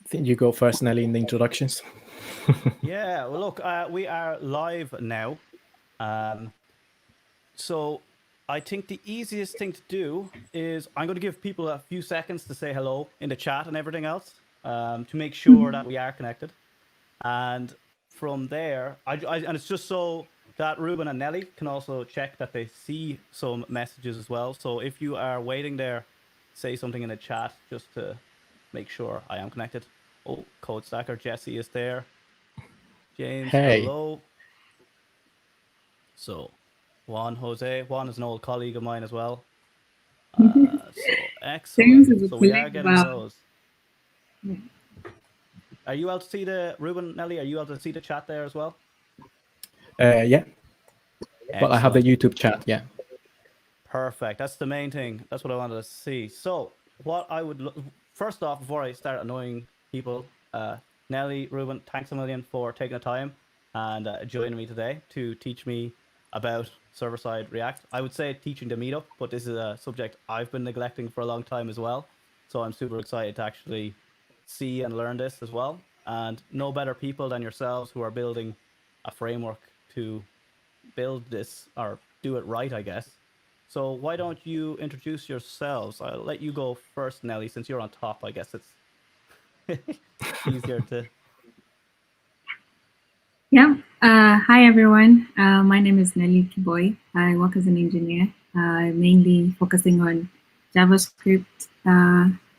think you go first, Nelly, in the introductions. Yeah, well, look, we are live now. So I think the easiest thing to do is I'm going to give people a few seconds to say hello in the chat and everything else to make sure that we are connected. And from there, and it's just so that Ruben and Nelly can also check that they see some messages as well. So if you are waiting there, say something in the chat just to make sure I am connected. Oh, Code Stacker Jesse is there. James, Hey. hello. So Juan is an old colleague of mine as well. So excellent. So we are getting those. Are you able to see the Ruben, Nelly? Are you able to see the chat there as well? Yeah. Excellent. Well, I have the YouTube chat. Yeah. Perfect. That's the main thing. That's what I wanted to see. So what I would first off, before I start annoying people, Nelly, Ruben, thanks a million for taking the time and joining me today to teach me about server-side React. I would say teaching the meetup, but this is a subject I've been neglecting for a long time as well. So I'm super excited to actually see and learn this as well. And no better people than yourselves who are building a framework to build this or do it right, I guess. So why don't you introduce yourselves? I'll let you go first, Nelly, since you're on top. I guess it's easier to. Yeah. Hi, everyone. My name is Nelly Kiboi. I work as an engineer, mainly focusing on JavaScript.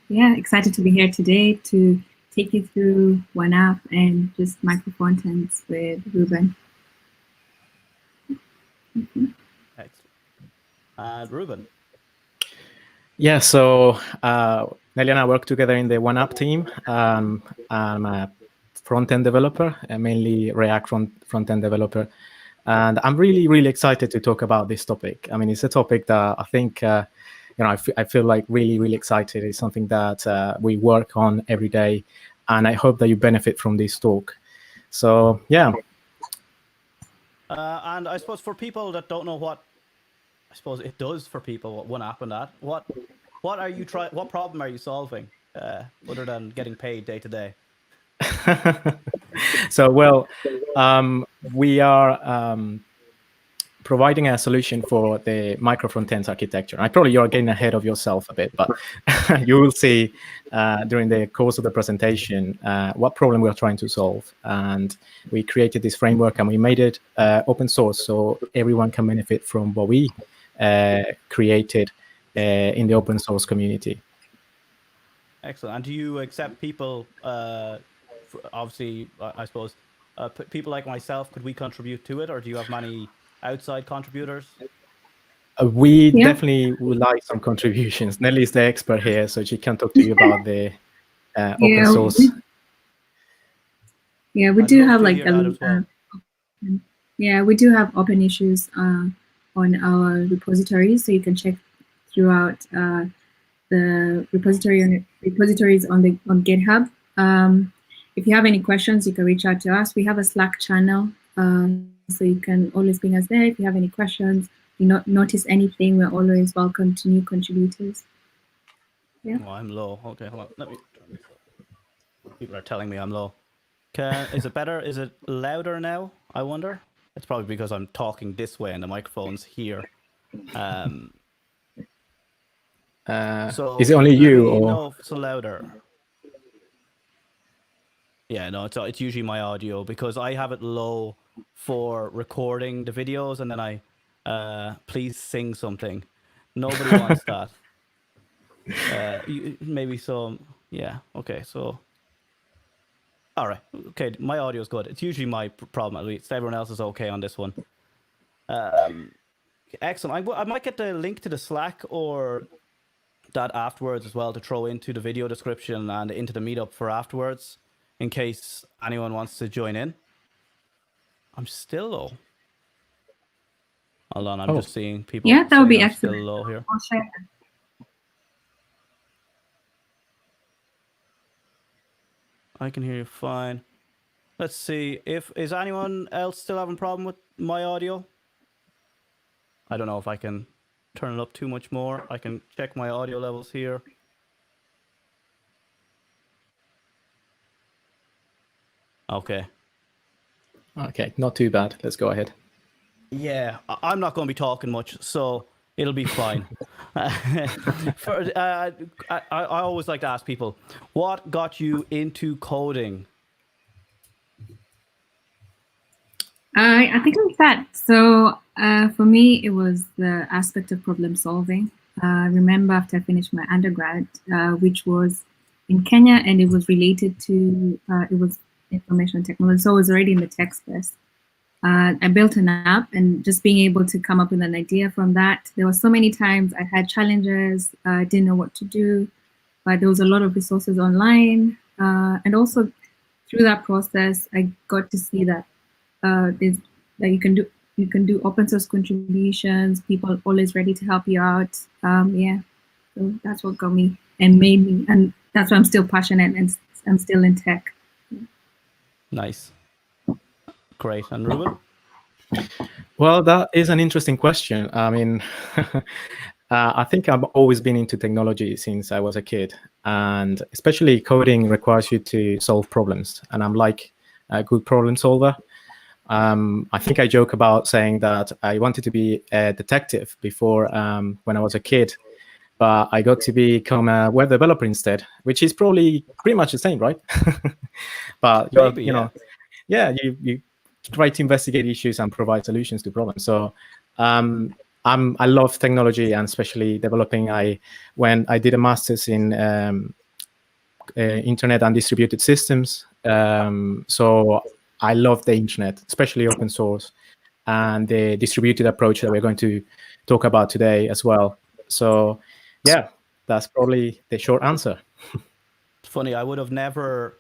Yeah, excited to be here today to take you through OneApp and just micro frontends with Ruben. Excellent. Ruben. Yeah, so Nelly and I work together in the OneApp team. I'm a front-end developer, mainly React front-end developer. And I'm really, really excited to talk about this topic. I mean, it's a topic that I think, I feel like really, really excited. It's something that we work on every day. And I hope that you benefit from this talk. So, yeah. And I suppose for people that don't know what, I suppose it does for people, what OneApp and that, what are you what problem are you solving other than getting paid day to day? So, well, we are providing a solution for the micro frontends architecture. You're getting ahead of yourself a bit, but you will see during the course of the presentation what problem we are trying to solve. And we created this framework and we made it open source so everyone can benefit from what we created in the open source community. Excellent. And do you accept people, obviously, I suppose, people like myself, could we contribute to it, or do you have many outside contributors? We definitely would like some contributions. Nelly is the expert here, so she can talk to you about the open source. Yeah, we do have like we do have open issues on our repository, so you can check throughout the repositories on GitHub. If you have any questions, you can reach out to us. We have a Slack channel, so you can always bring us there if you have any questions. You notice anything, we're always welcome to new contributors. Yeah. Oh, I'm low. Okay, hold on. Let me turn this up. People are telling me I'm low. Is it better? Is it louder now? I wonder. It's probably because I'm talking this way and the microphone's here. So is it only you, or no? It's louder. Yeah, no, it's usually my audio because I have it low for recording the videos, and then I please sing something. Nobody wants that. Maybe some. Yeah. Okay. So. All right. Okay. My audio is good. It's usually my problem. At least everyone else is okay on this one. Excellent. I might get the link to the Slack or that afterwards as well to throw into the video description and into the meetup for afterwards, in case anyone wants to join in. I'm still low. Hold on, I'm just seeing people. Yeah, that would be excellent. Still low here. I'll share. I can hear you fine. Let's see is anyone else still having a problem with my audio? I don't know if I can turn it up too much more. I can check my audio levels here. Okay. Okay, not too bad. Let's go ahead. Yeah, I'm not going to be talking much, so it'll be fine. I always like to ask people, what got you into coding? I think like that. So for me, it was the aspect of problem solving. I remember after I finished my undergrad, which was in Kenya, and it was related to, it was information technology. So I was already in the tech space. I built an app, and just being able to come up with an idea from that. There were so many times I had challenges, didn't know what to do, but there was a lot of resources online. And also through that process, I got to see that there's that you can do open source contributions. People are always ready to help you out. Yeah, so that's what got me and made me, and that's why I'm still passionate and I'm still in tech. Nice. Great. And Ruben? Well, that is an interesting question. I mean, I think I've always been into technology since I was a kid, and especially coding requires you to solve problems, and I'm like a good problem solver. I think I joke about saying that I wanted to be a detective before when I was a kid, but I got to become a web developer instead, which is probably pretty much the same, right? But Maybe, you try to investigate issues and provide solutions to problems. So I love technology, and especially developing. When I did a master's in internet and distributed systems, so I love the internet, especially open source, and the distributed approach that we're going to talk about today as well. So yeah, that's probably the short answer. It's funny, I would have never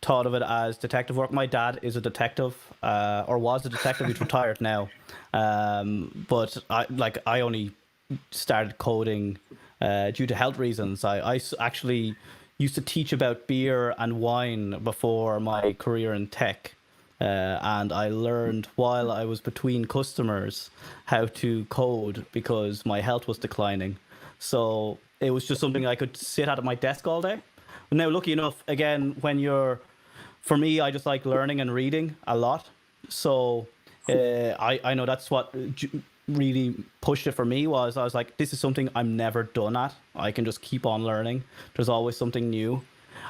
thought of it as detective work. My dad is a detective, or was a detective. He's retired now. But I only started coding due to health reasons. I actually used to teach about beer and wine before my career in tech. And I learned while I was between customers how to code because my health was declining. So it was just something I could sit at my desk all day. Now, lucky enough, again, for me, I just like learning and reading a lot. So I know that's what really pushed it for me. I was like, this is something I'm never done at. I can just keep on learning. There's always something new.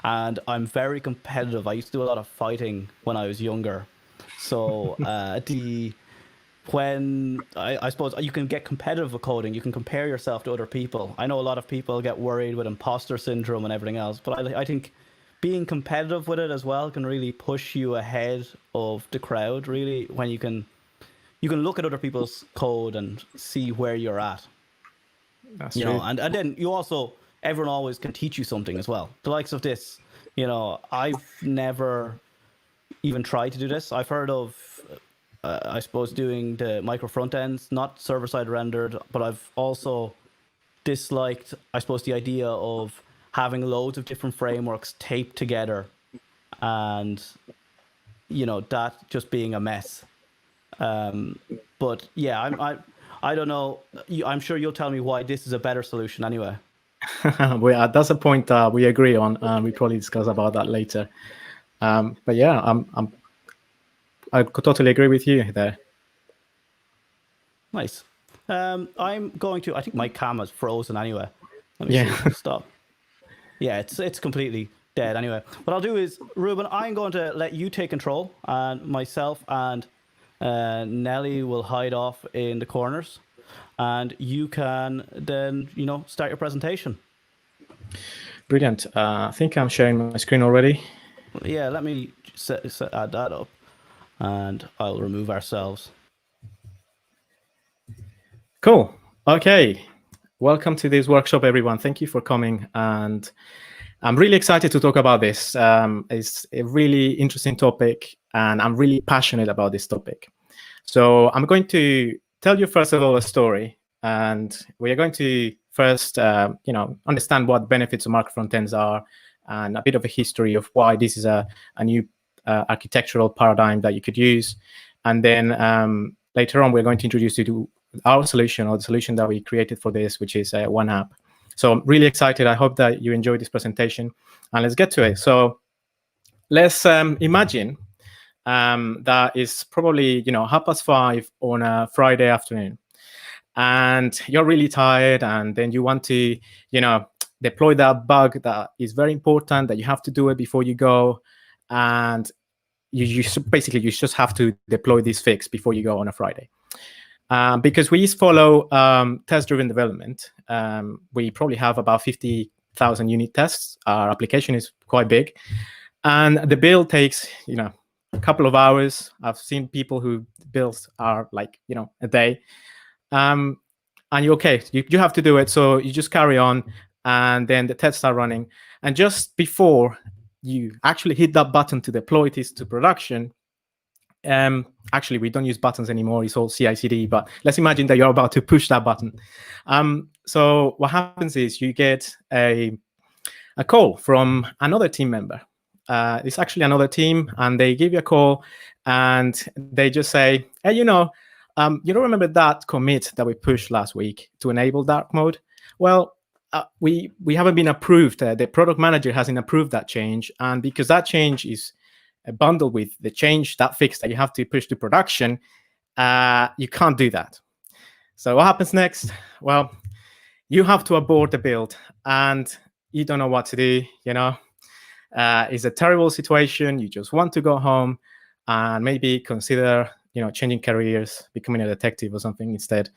And I'm very competitive. I used to do a lot of fighting when I was younger. So when I suppose you can get competitive with coding, you can compare yourself to other people. I know a lot of people get worried with imposter syndrome and everything else, but I think being competitive with it as well can really push you ahead of the crowd, really, when you can look at other people's code and see where you're at. That's you true. know, and then you also, everyone always can teach you something as well. The likes of this, I've never even tried to do this. I've heard of I suppose doing the micro front ends, not server-side rendered, but I've also disliked, I suppose, the idea of having loads of different frameworks taped together and, that just being a mess. But yeah, I don't know. I'm sure you'll tell me why this is a better solution anyway. That's a point we agree on. We probably discuss about that later. But yeah, I could totally agree with you there. Nice. I'm going to. I think my camera's frozen anyway. Let me see. Stop. Yeah, it's completely dead anyway. What I'll do is, Ruben, I'm going to let you take control, and myself and Nelly will hide off in the corners, and you can then start your presentation. Brilliant. I think I'm sharing my screen already. Yeah, let me add that up, and I'll remove ourselves. Cool. Okay. Welcome to this workshop, everyone. Thank you for coming, and I'm really excited to talk about this. It's a really interesting topic, and I'm really passionate about this topic. So I'm going to tell you first of all a story, and we are going to first, understand what benefits of micro frontends are, and a bit of a history of why this is a new architectural paradigm that you could use, and then later on we're going to introduce you to our solution, or the solution that we created for this, which is OneApp. So I'm really excited. I hope that you enjoyed this presentation, and let's get to it. So let's imagine that is probably 5:30 on a Friday afternoon, and you're really tired, and then you want to deploy that bug that is very important, that you have to do it before you go, and you basically just have to deploy this fix before you go on a Friday. Because we follow test-driven development, we probably have about 50,000 unit tests. Our application is quite big, and the build takes a couple of hours. I've seen people who builds are like a day, and you have to do it. So you just carry on, and then the tests are running, and just before you actually hit that button to deploy this to production. Actually, we don't use buttons anymore. It's all CI/CD. But let's imagine that you're about to push that button. So what happens is you get a call from another team member. It's actually another team, and they give you a call, and they just say, "Hey, you don't remember that commit that we pushed last week to enable dark mode? Well, we haven't been approved. The product manager hasn't approved that change, and because that change is bundled with the change, that fix that you have to push to production, you can't do that." So what happens next? Well, you have to abort the build, and you don't know what to do. It's a terrible situation. You just want to go home and maybe consider changing careers, becoming a detective or something instead.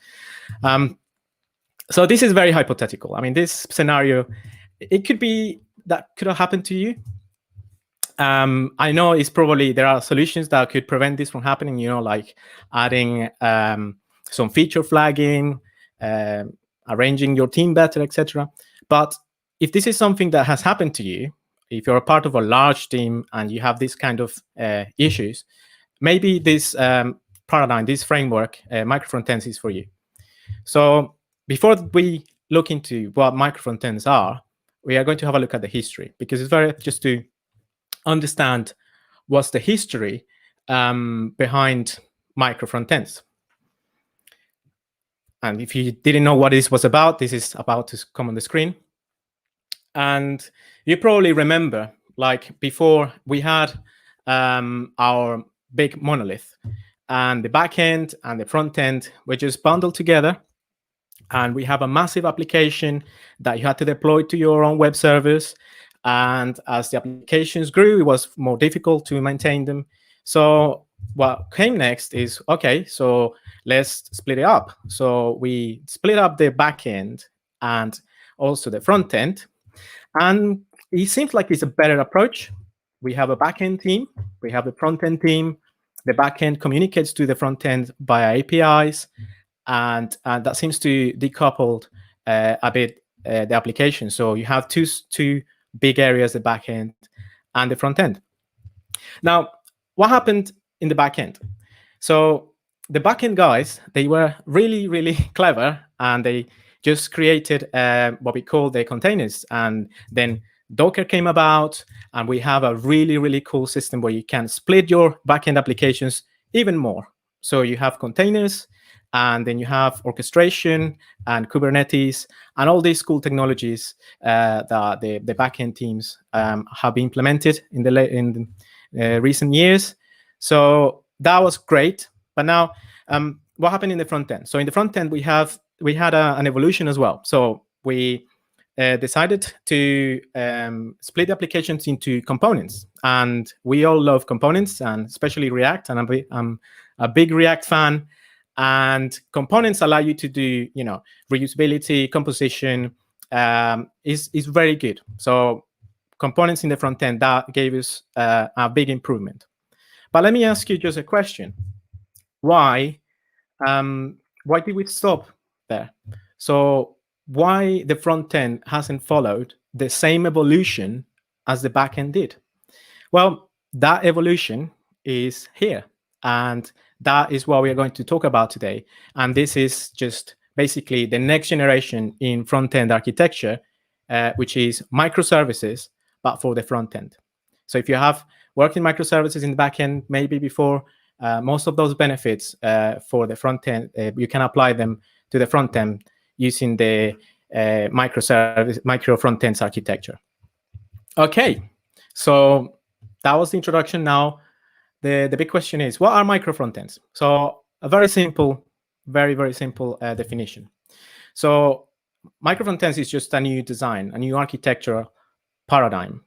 So this is very hypothetical. I mean, this scenario, it could have happened to you. I know it's probably there are solutions that could prevent this from happening, like adding some feature flagging, arranging your team better, etc. But if this is something that has happened to you, if you're a part of a large team and you have this kind of issues, maybe this paradigm, this framework, micro-frontends is for you. So before we look into what micro-frontends are, we are going to have a look at the history, because it's very just to understand what's the history behind micro-frontends. And if you didn't know what this was about, this is about to come on the screen. And you probably remember, like before, we had our big monolith, and the backend and the front end were just bundled together. And we have a massive application that you had to deploy to your own web servers. And as the applications grew, it was more difficult to maintain them. So what came next is, okay, so let's split it up. So we split up the backend and also the front end. And it seems like it's a better approach. We have a backend team, we have a front end team. The backend communicates to the front end via APIs, and that seems to decouple a bit the application. So you have two big areas, the backend and the front end. Now, what happened in the backend? So the backend guys, they were really, really clever, and they just created what we call the containers. And then Docker came about, and we have a really, really cool system where you can split your backend applications even more. So you have containers, and then you have orchestration and Kubernetes and all these cool technologies that the backend teams have implemented in the recent years. So that was great. But now, what happened in the front end? So in the front end, we had an evolution as well. So we decided to split the applications into components, and we all love components, and especially React. And I'm a big React fan. And components allow you to do, reusability, composition is very good. So components in the front end, that gave us a big improvement. But let me ask you just a question. Why did we stop there? So why the front end hasn't followed the same evolution as the back end did? Well, that evolution is here. And that is what we are going to talk about today. And this is just basically the next generation in front-end architecture, which is microservices, but for the front end. So if you have worked in microservices in the back end, maybe before, most of those benefits for the front end, you can apply them to the front end using the micro front-ends architecture. Okay, so that was the introduction. Now, the big question is, what are micro frontends? So a very simple, very simple definition. So micro frontends is just a new design, a new architecture paradigm,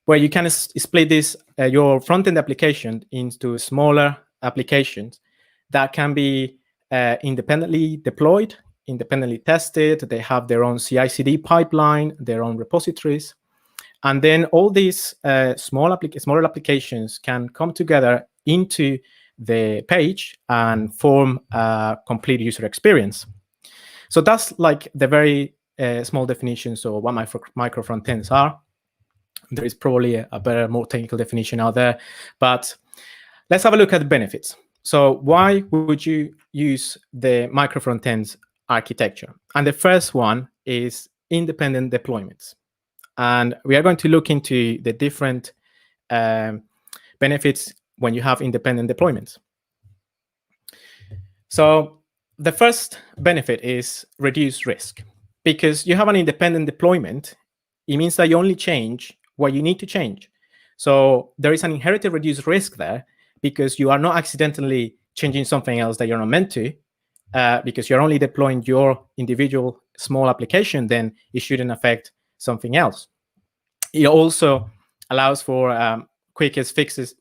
where you can split this your front-end application into smaller applications that can be independently deployed, independently tested. They have their own CI/CD pipeline, their own repositories, and then all these smaller applications can come together into the page and form a complete user experience. So that's like the very small definitions of what micro frontends are. There is probably a better, more technical definition out there, but let's have a look at the benefits. So why would you use the micro frontends architecture? And the first one is independent deployments. And we are going to look into the different benefits when you have independent deployments. So the first benefit is reduced risk. Because you have an independent deployment, it means that you only change what you need to change. So there is an inherited reduced risk there, because you are not accidentally changing something else that you're not meant to, because you're only deploying your individual small application, then it shouldn't affect something else. It also allows for quick fixes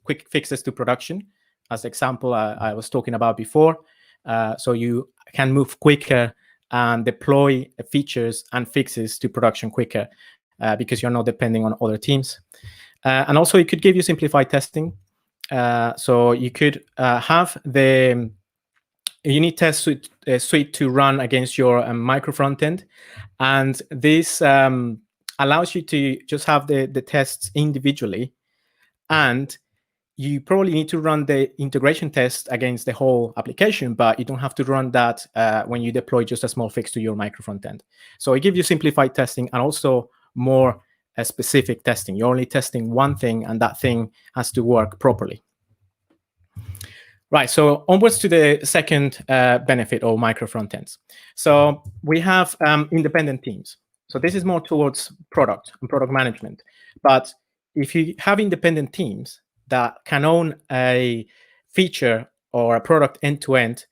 to production, as the example I was talking about before. So you can move quicker and deploy features and fixes to production quicker, because you're not depending on other teams. And also, it could give you simplified testing. So you could have the unit test suite to run against your micro frontend, and this allows you to just have the tests individually, and you probably need to run the integration test against the whole application, but you don't have to run that when you deploy just a small fix to your micro frontend. So it gives you simplified testing and also more specific testing. You're only testing one thing, and that thing has to work properly. Right, so onwards to the second benefit of micro frontends. So we have independent teams. So this is more towards product and product management. But if you have independent teams that can own a feature or a product end-to-end,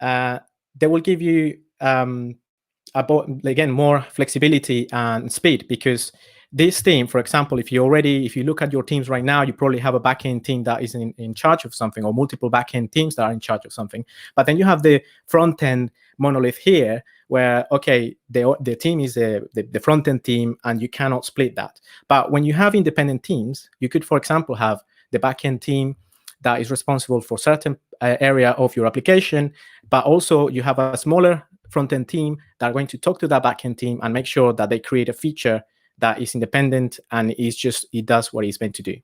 they will give you, again, more flexibility and speed, because this team, for example, if you look at your teams right now, you probably have a backend team that is in charge of something, or multiple backend teams that are in charge of something. But then you have the front-end monolith here, where, okay, the team is the front-end team, and you cannot split that. But when you have independent teams, you could, for example, have the backend team that is responsible for certain area of your application, but also you have a smaller front-end team that are going to talk to that backend team and make sure that they create a feature that is independent and it does what it's meant to do.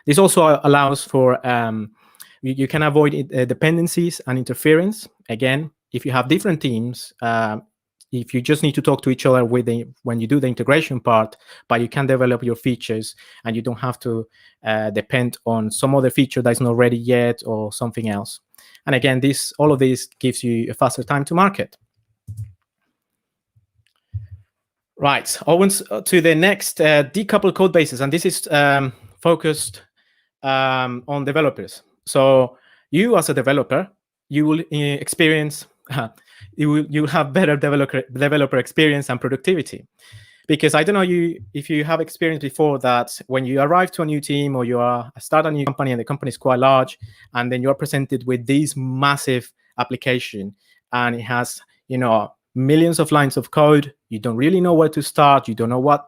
This also allows for, you can avoid dependencies and interference. Again, if you have different teams, if you just need to talk to each other when you do the integration part, but you can develop your features and you don't have to depend on some other feature that's not ready yet or something else. And again, all of this gives you a faster time to market. Right, onwards to the next decoupled code bases, and this is focused on developers. So you, as a developer, you will experience you will have better developer experience and productivity, because I don't know if you have experienced before that when you arrive to a new team or you start a new company and the company is quite large, and then you're presented with this massive application and it has millions of lines of code. You don't really know where to start. You don't know what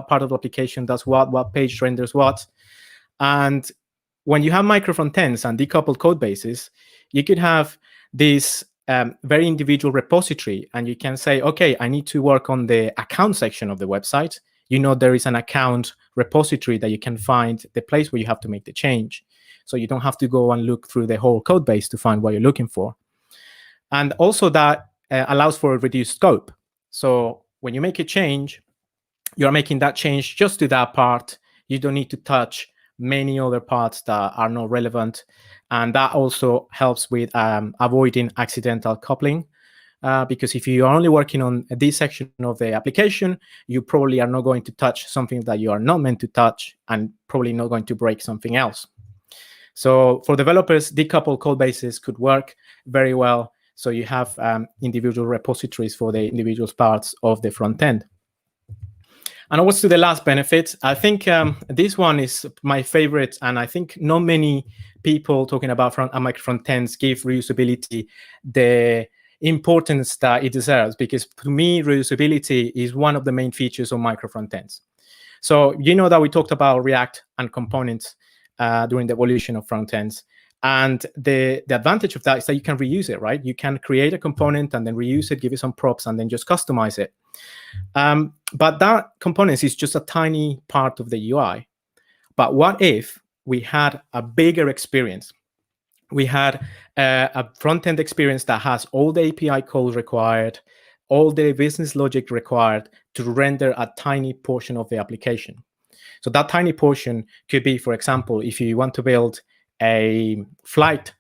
part of the application does what page renders what. And when you have micro frontends and decoupled code bases, you could have this very individual repository, and you can say, okay, I need to work on the account section of the website. There is an account repository that you can find the place where you have to make the change. So you don't have to go and look through the whole code base to find what you're looking for. And also that allows for a reduced scope. So when you make a change, you're making that change just to that part. You don't need to touch many other parts that are not relevant. And that also helps with avoiding accidental coupling. Because if you are only working on this section of the application, you probably are not going to touch something that you are not meant to touch, and probably not going to break something else. So for developers, decoupled code bases could work very well. So you have individual repositories for the individual parts of the front end. And what's to the last benefit? I think this one is my favorite, and I think not many people talking about front-ends give reusability the importance that it deserves, because to me, reusability is one of the main features of micro front-ends. So you know that we talked about React and components during the evolution of front-ends. And the advantage of that is that you can reuse it, right? You can create a component and then reuse it, give it some props, and then just customize it. But that components is just a tiny part of the UI. But what if we had a bigger experience? We had a front-end experience that has all the API calls required, all the business logic required to render a tiny portion of the application. So that tiny portion could be, for example, if you want to build a flight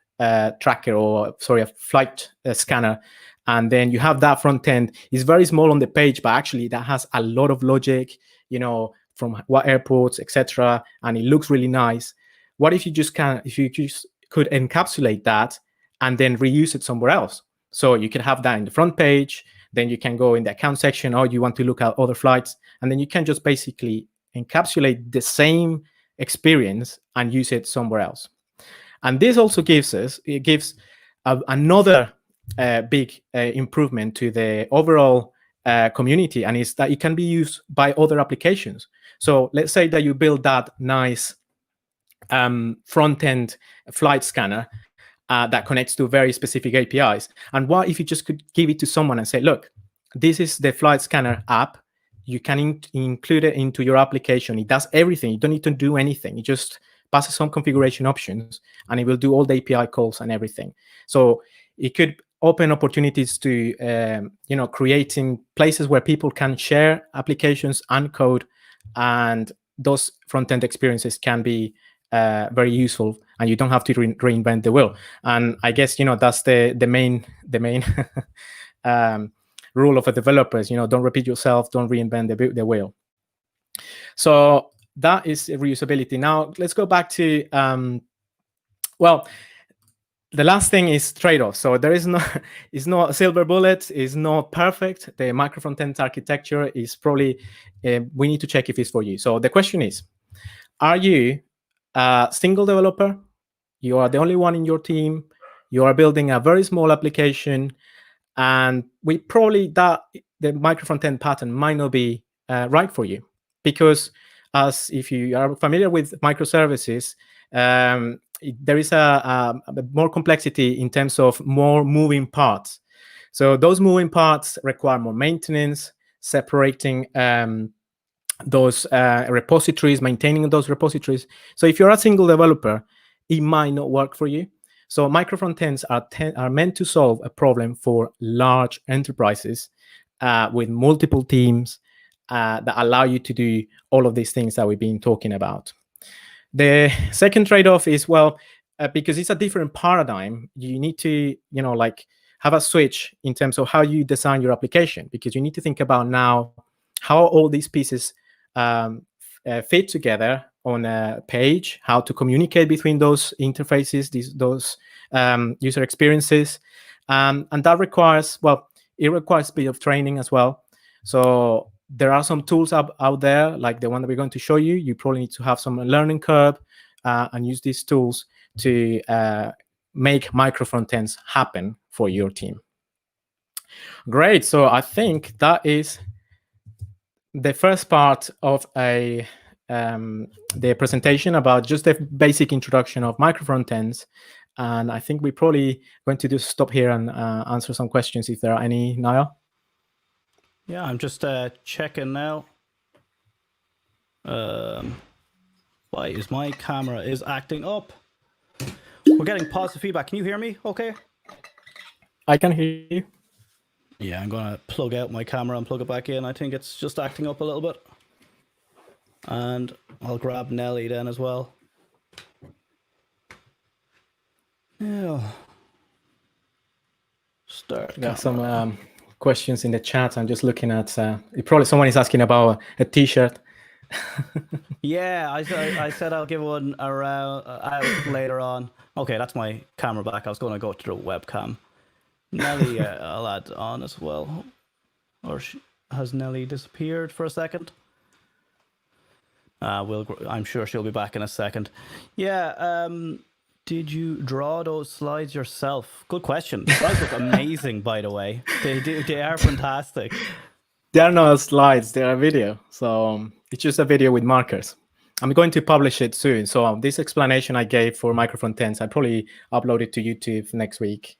tracker, or sorry, a flight scanner, and then you have that front end. It's very small on the page, but actually that has a lot of logic, you know, from what airports, etc., and it looks really nice. What if you just could encapsulate that and then reuse it somewhere else? So you can have that in the front page, then you can go in the account section, or you want to look at other flights, and then you can just basically encapsulate the same experience and use it somewhere else. And this also gives another big improvement to the overall community, and is that it can be used by other applications. So let's say that you build that nice front-end flight scanner that connects to very specific APIs. And what if you just could give it to someone and say, look, this is the flight scanner app. You can include it into your application. It does everything. You don't need to do anything. It just passes some configuration options, and it will do all the API calls and everything. So it could open opportunities to, creating places where people can share applications and code, and those front-end experiences can be very useful, and you don't have to reinvent the wheel. And I guess, that's the main rule of a developer is, don't repeat yourself, don't reinvent the wheel. So that is reusability. Now let's go back to, the last thing is trade-off. So there is it's not a silver bullet, it's not perfect. The micro front-end architecture is probably, we need to check if it's for you. So the question is, are you a single developer? You are the only one in your team. You are building a very small application, and we probably the micro front-end pattern might not be right for you, because as if you are familiar with microservices, there is a more complexity in terms of more moving parts. So those moving parts require more maintenance, separating those repositories, maintaining those repositories. So if you're a single developer, it might not work for you. So micro frontends are meant to solve a problem for large enterprises with multiple teams that allow you to do all of these things that we've been talking about. The second trade-off is, because it's a different paradigm, you need to, have a switch in terms of how you design your application, because you need to think about now how all these pieces fit together on a page, how to communicate between those interfaces, those user experiences, and that requires, it requires a bit of training as well. So there are some tools out there, like the one that we're going to show you. You probably need to have some learning curve and use these tools to make micro frontends happen for your team. Great. So I think that is the first part of the presentation about just the basic introduction of micro frontends. And I think we're probably going to just stop here and answer some questions if there are any, Niall. Yeah, I'm just checking now. Why is my camera is acting up? We're getting positive feedback. Can you hear me okay? I can hear you. Yeah, I'm going to plug out my camera and plug it back in. I think it's just acting up a little bit. And I'll grab Nelly then as well. Yeah. Start. Got some questions in the chat. I'm just looking at, probably someone is asking about a t-shirt. Yeah, I said I'll give one around out later on. Okay, that's my camera back. I was going to go to the webcam. Nelly, I'll add on as well. Or has Nelly disappeared for a second? I'm sure she'll be back in a second. Yeah. Did you draw those slides yourself? Good question. The slides look amazing, by the way. They are fantastic. They are not slides, they are a video. So it's just a video with markers. I'm going to publish it soon. So this explanation I gave for Frontends, I probably upload it to YouTube next week.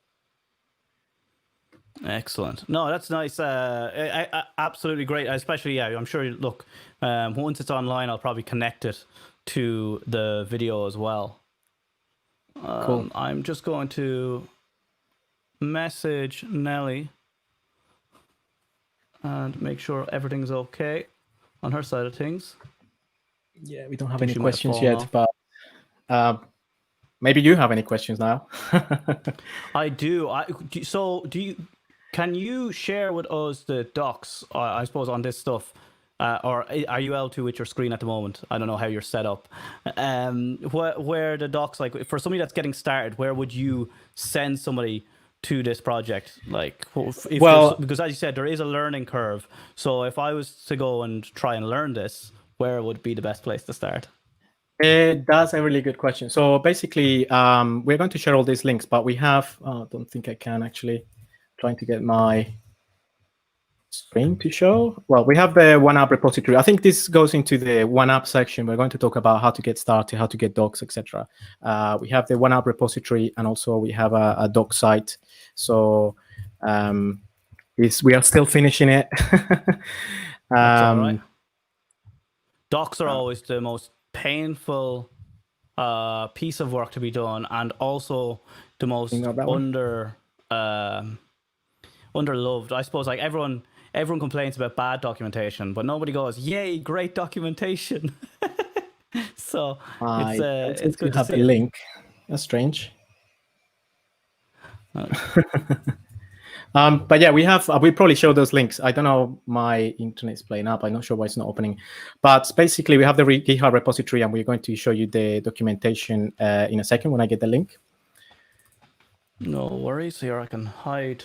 Excellent. No, that's nice. Absolutely great. Especially, yeah, I'm sure, look, once it's online, I'll probably connect it to the video as well. Cool. I'm just going to message Nelly and make sure everything's okay on her side of things. Yeah, we don't have any questions yet, but maybe you have any questions now. I do. So can you share with us the docs, I suppose, on this stuff? Or are you able to with your screen at the moment? I don't know how you're set up. Where the docs, like for somebody that's getting started, where would you send somebody to this project? Like, because as you said, there is a learning curve. So if I was to go and try and learn this, where would be the best place to start? That's a really good question. So basically, we're going to share all these links, but we have, I don't think I can actually, trying to get my screen to show. Well, we have the OneApp repository. I think this goes into the OneApp section. We're going to talk about how to get started, how to get docs, etc. We have the OneApp repository, and also we have a doc site. So we are still finishing it. That's all right. Docs are always the most painful piece of work to be done, and also the most underloved. I suppose, like everyone complains about bad documentation, but nobody goes, "Yay, great documentation!" So it's good to have see a link. That's strange. But yeah, we probably show those links. I don't know, my internet's playing up. I'm not sure why it's not opening. But basically, we have the GitHub repository, and we're going to show you the documentation in a second when I get the link. No worries. Here, I can hide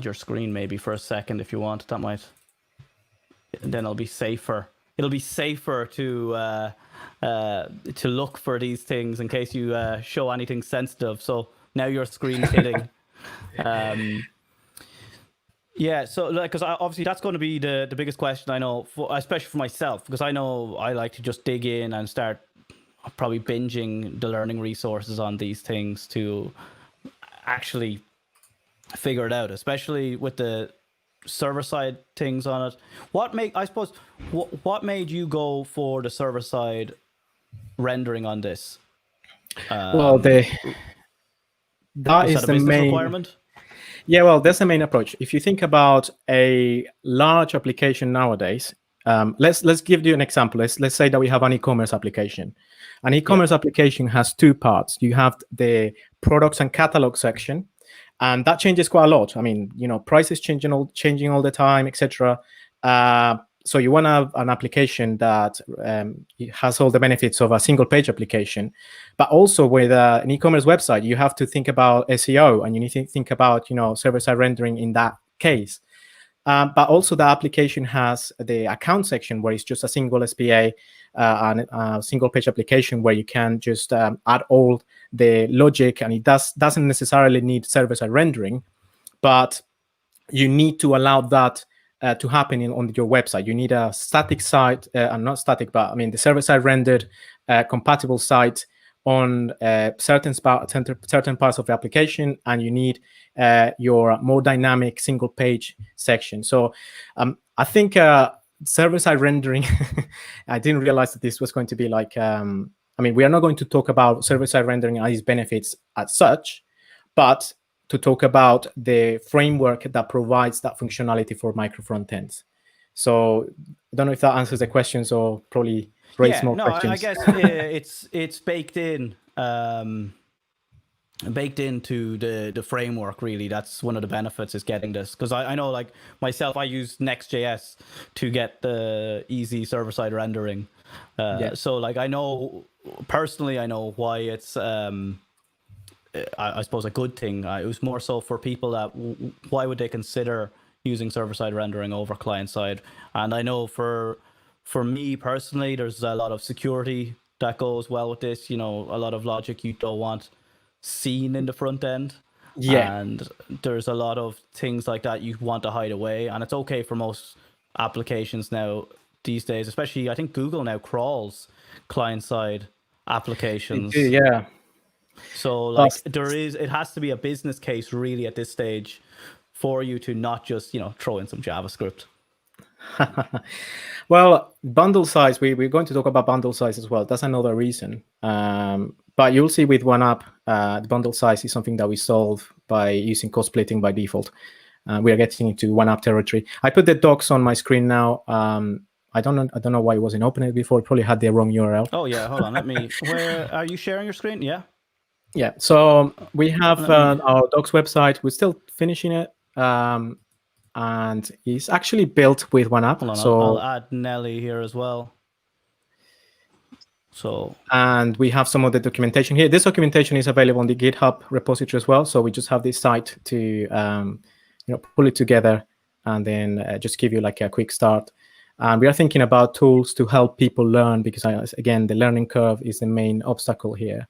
your screen maybe for a second if you want. That might. Then it'll be safer. It'll be safer to look for these things in case you show anything sensitive. So now your screen's hitting. Yeah, so because obviously that's going to be the biggest question I know, especially for myself, because I know I like to just dig in and start probably binging the learning resources on these things to actually figure it out, especially with the server-side things on it. What made you go for the server-side rendering on this? Well, that is the main requirement. Yeah, well, that's the main approach. If you think about a large application nowadays, let's give you an example. Let's say that we have an e-commerce application. An e-commerce application has two parts. You have the products and catalog section, and that changes quite a lot. I mean, prices changing all the time, etc. So you want to have an application that has all the benefits of a single page application, but also with an e-commerce website, you have to think about SEO, and you need to think about server-side rendering in that case. But also the application has the account section where it's just a single SPA and a single page application where you can just add all the logic, and it doesn't necessarily need server-side rendering, but you need to allow that to happen on your website. You need a static site, and not static, but I mean the server-side rendered compatible site on certain parts of the application, and you need your more dynamic single page section. So I think server-side rendering, I didn't realize that this was going to be like, I mean, we are not going to talk about server-side rendering and its benefits as such, but to talk about the framework that provides that functionality for Frontends. So I don't know if that answers the questions, or probably raise more questions. I guess it's baked in. baked into the framework. Really, that's one of the benefits, is getting this, because I know, like myself, I use Next.js to get the easy server-side rendering. So like I know personally, I know why it's I suppose a good thing. It was more so for people that why would they consider using server-side rendering over client-side. And I know for me personally, there's a lot of security that goes well with this. You know, a lot of logic you don't want seen in the front end. Yeah. And there's a lot of things like that you want to hide away. And it's okay for most applications now these days, especially I think Google now crawls client-side applications. Yeah. So like it has to be a business case really at this stage for you to not just, you know, throw in some JavaScript. Well, bundle size, we're going to talk about bundle size as well. That's another reason. But you'll see with OneApp, the bundle size is something that we solve by using code splitting by default. We are getting into OneApp territory. I put the docs on my screen now. I don't know why it wasn't opening before. It probably had the wrong URL. Oh yeah, hold on. Let me. Where are you sharing your screen? Yeah. Yeah. So we have our docs website. We're still finishing it. And it's actually built with OneApp. Hold on, so I'll add Nelly here as well. So, and we have some of the documentation here. This documentation is available on the GitHub repository as well. So we just have this site to pull it together and then just give you like a quick start. And we are thinking about tools to help people learn, because again, the learning curve is the main obstacle here.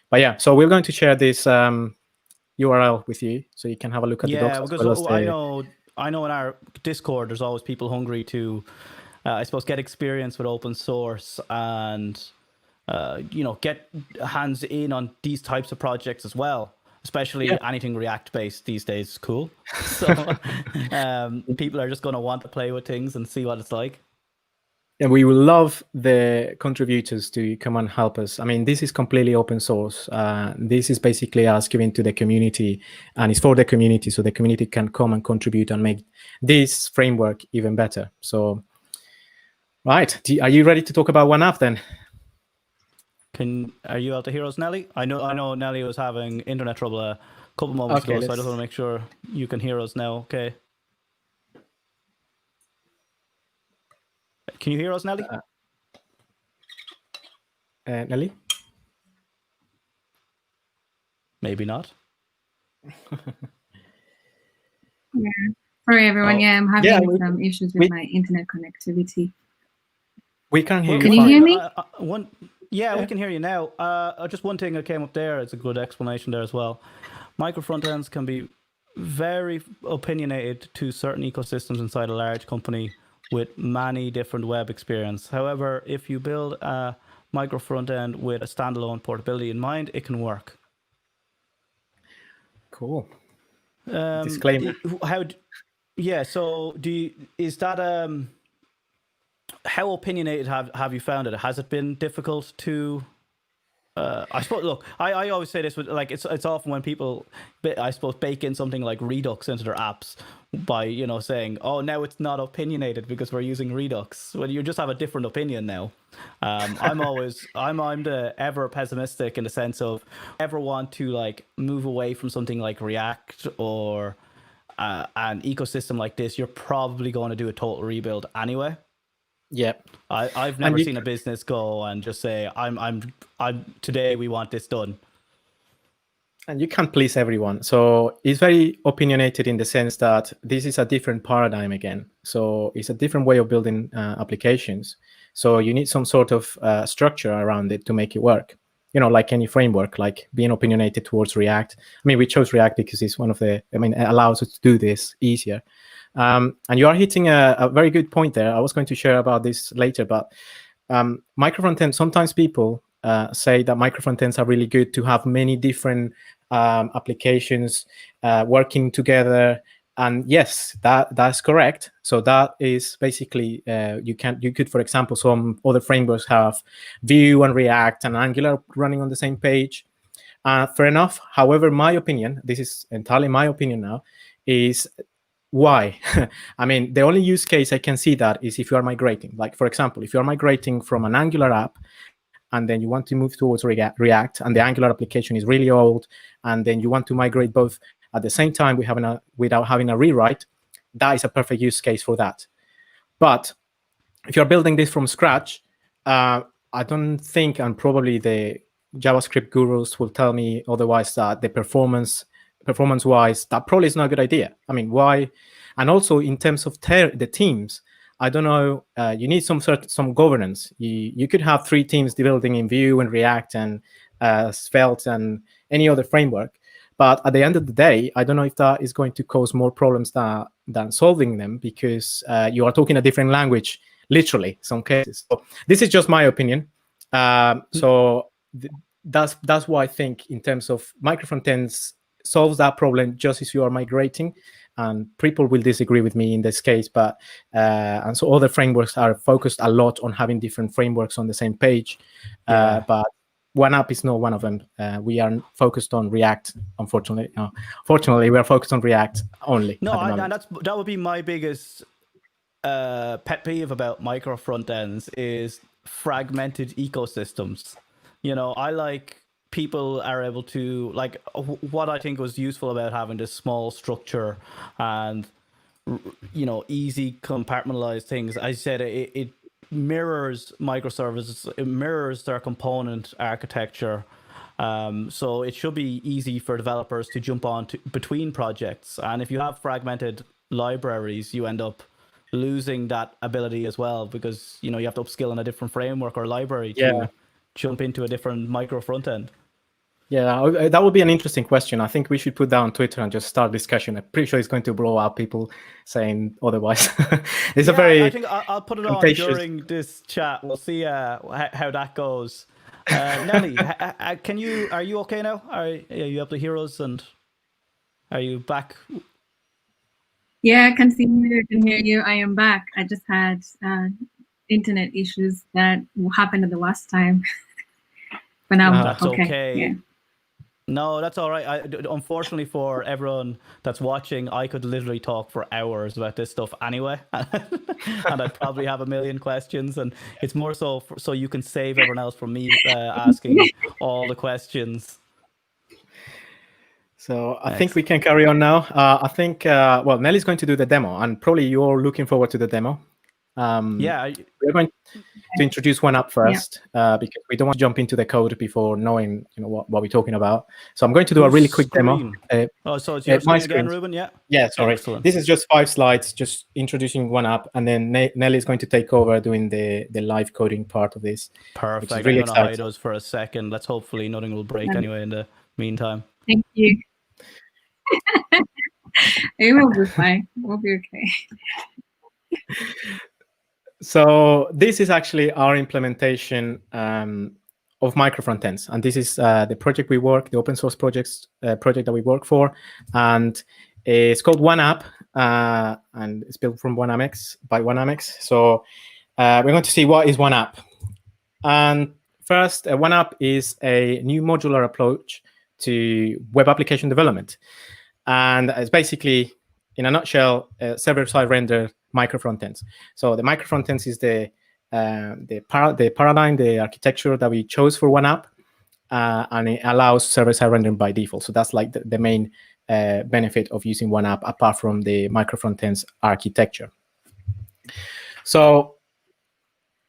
But yeah, so we're going to share this URL with you so you can have a look at the docs. Yeah, because I know in our Discord, there's always people hungry to, I suppose, get experience with open source and, get hands in on these types of projects as well. Especially anything React based these days is cool. So people are just going to want to play with things and see what it's like. And we will love the contributors to come and help us. I mean, this is completely open source. This is basically us giving to the community, and it's for the community, so the community can come and contribute and make this framework even better. So, right, are you ready to talk about OneApp then? Are you out to hear us, Nelly? I know Nelly was having internet trouble a couple moments ago, so I just want to make sure you can hear us now. Okay. Can you hear us, Nelly? Nelly? Maybe not. Yeah. Sorry, everyone. I'm having some issues with my internet connectivity. We can hear you. Can you hear me? We can hear you now. Just one thing that came up there, it's a good explanation there as well. Micro frontends can be very opinionated to certain ecosystems inside a large company with many different web experience. However, if you build a micro front end with a standalone portability in mind, it can work. Cool. Disclaimer. Is that how opinionated have you found it? Has it been difficult to? I suppose. Look, I always say this with it's often when people, I suppose, bake in something like Redux into their apps by saying, oh, now it's not opinionated because we're using Redux. Well, you just have a different opinion now. I'm the ever pessimistic in the sense of ever want to move away from something like React or an ecosystem like this. You're probably going to do a total rebuild anyway. Yeah, I've never seen a business go and just say, I'm today we want this done. And you can't please everyone. So it's very opinionated in the sense that this is a different paradigm again. So it's a different way of building applications. So you need some sort of structure around it to make it work. Like any framework, like being opinionated towards React. I mean, we chose React because it's it allows us to do this easier. And you are hitting a very good point there. I was going to share about this later, but micro frontends, sometimes people say that micro frontends are really good to have many different applications working together. And yes, that's correct. So that is basically, you could, for example, some other frameworks have Vue and React and Angular running on the same page. Fair enough. However, my opinion, this is entirely my opinion now, is why? I mean, the only use case I can see that is if you are migrating. Like, for example, if you are migrating from an Angular app and then you want to move towards React, and the Angular application is really old, and then you want to migrate both at the same time without having a rewrite, that is a perfect use case for that. But if you're building this from scratch, I don't think, and probably the JavaScript gurus will tell me otherwise, that the performance-wise, that probably is not a good idea. I mean, why? And also in terms of the teams, I don't know. You need some governance. You could have 3 teams building in Vue and React and Svelte and any other framework. But at the end of the day, I don't know if that is going to cause more problems than solving them, because you are talking a different language, literally, some cases. So this is just my opinion. So that's why I think in terms of micro-frontends solves that problem just as you are migrating. And people will disagree with me in this case, but and so other frameworks are focused a lot on having different frameworks on the same page. But OneApp is not one of them. We are focused on React, unfortunately. No, fortunately, we are focused on React only. No, and that would be my biggest pet peeve about micro front ends is fragmented ecosystems. You know, I like people are able to, like, what I think was useful about having this small structure and, you know, easy compartmentalized things. I said it mirrors microservices, it mirrors their component architecture. So it should be easy for developers to jump on between projects. And if you have fragmented libraries, you end up losing that ability as well, because, you know, you have to upskill in a different framework or library to jump into a different micro front end. Yeah, that would be an interesting question. I think we should put that on Twitter and just start discussion. I'm pretty sure it's going to blow up, people saying otherwise. It's a very I think I'll put it on during this chat. We'll see how that goes. Nelly, are you okay now? Are you able to hear us, and are you back? Yeah, I can see you, I can hear you. I am back. I just had internet issues that happened at the last time. But now that's okay. Yeah. No, that's all right. Unfortunately for everyone that's watching, I could literally talk for hours about this stuff anyway. And I'd probably have a million questions. And it's more so you can save everyone else from me asking all the questions. So I think we can carry on now. I think, well, Nelly's going to do the demo, and probably you're looking forward to the demo. We're going to introduce OneApp first, because we don't want to jump into the code before knowing, you know, what we're talking about. So I'm going to do a really quick demo. So it's your screen again, Ruben? Yeah, sorry. Excellent. This is just 5 slides, just introducing OneApp, and then Nelly is going to take over doing the live coding part of this. Perfect. I'm really going to hide us for a second. Let's hopefully nothing will break anyway in the meantime. Thank you. It will be fine. We'll be okay. So this is actually our implementation of micro frontends, and this is the project the open source project that we work for, and it's called OneApp, and it's built from by OneApp. So we're going to see what is OneApp. And first, OneApp is a new modular approach to web application development, and it's basically, in a nutshell, server-side rendered micro frontends. So the micro frontends is the paradigm, the architecture that we chose for OneApp, and it allows server-side rendering by default. So that's like the main benefit of using OneApp, apart from the micro frontends architecture. So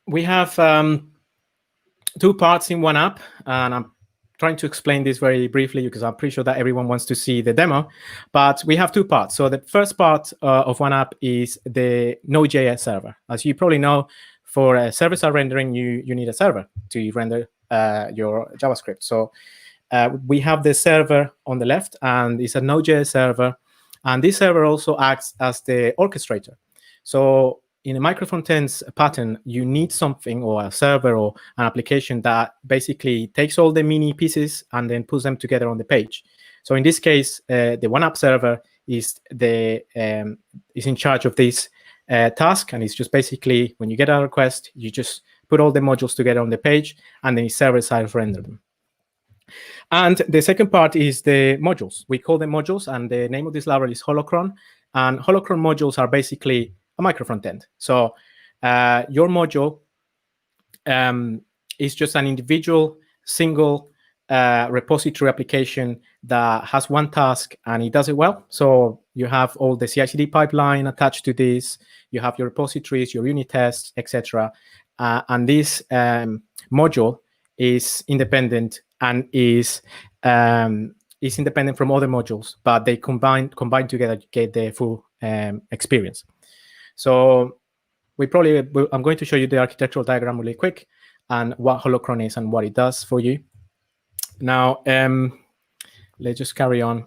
we have 2 parts in OneApp, and I'm trying to explain this very briefly because I'm pretty sure that everyone wants to see the demo. But we have 2 parts. So the first part of OneApp is the NodeJS server. As you probably know, for server-side rendering, you need a server to render your JavaScript. So we have the server on the left, and it's a Node.js server. And this server also acts as the orchestrator. So in a micro frontends pattern, you need something, or a server or an application that basically takes all the mini pieces and then puts them together on the page. So in this case, the OneApp server is in charge of this task, and it's just basically, when you get a request, you just put all the modules together on the page, and then it's server-side render them. And the second part is the modules. We call them modules, and the name of this library is Holocron. And Holocron modules are basically a micro frontend. So your module is just an individual single repository application that has one task and it does it well. So you have all the CI/CD pipeline attached to this. You have your repositories, your unit tests, etc. And this module is independent and is independent from other modules, but they combine together to get the full experience. So I'm going to show you the architectural diagram really quick and what Holocron is and what it does for you. Now, let's just carry on.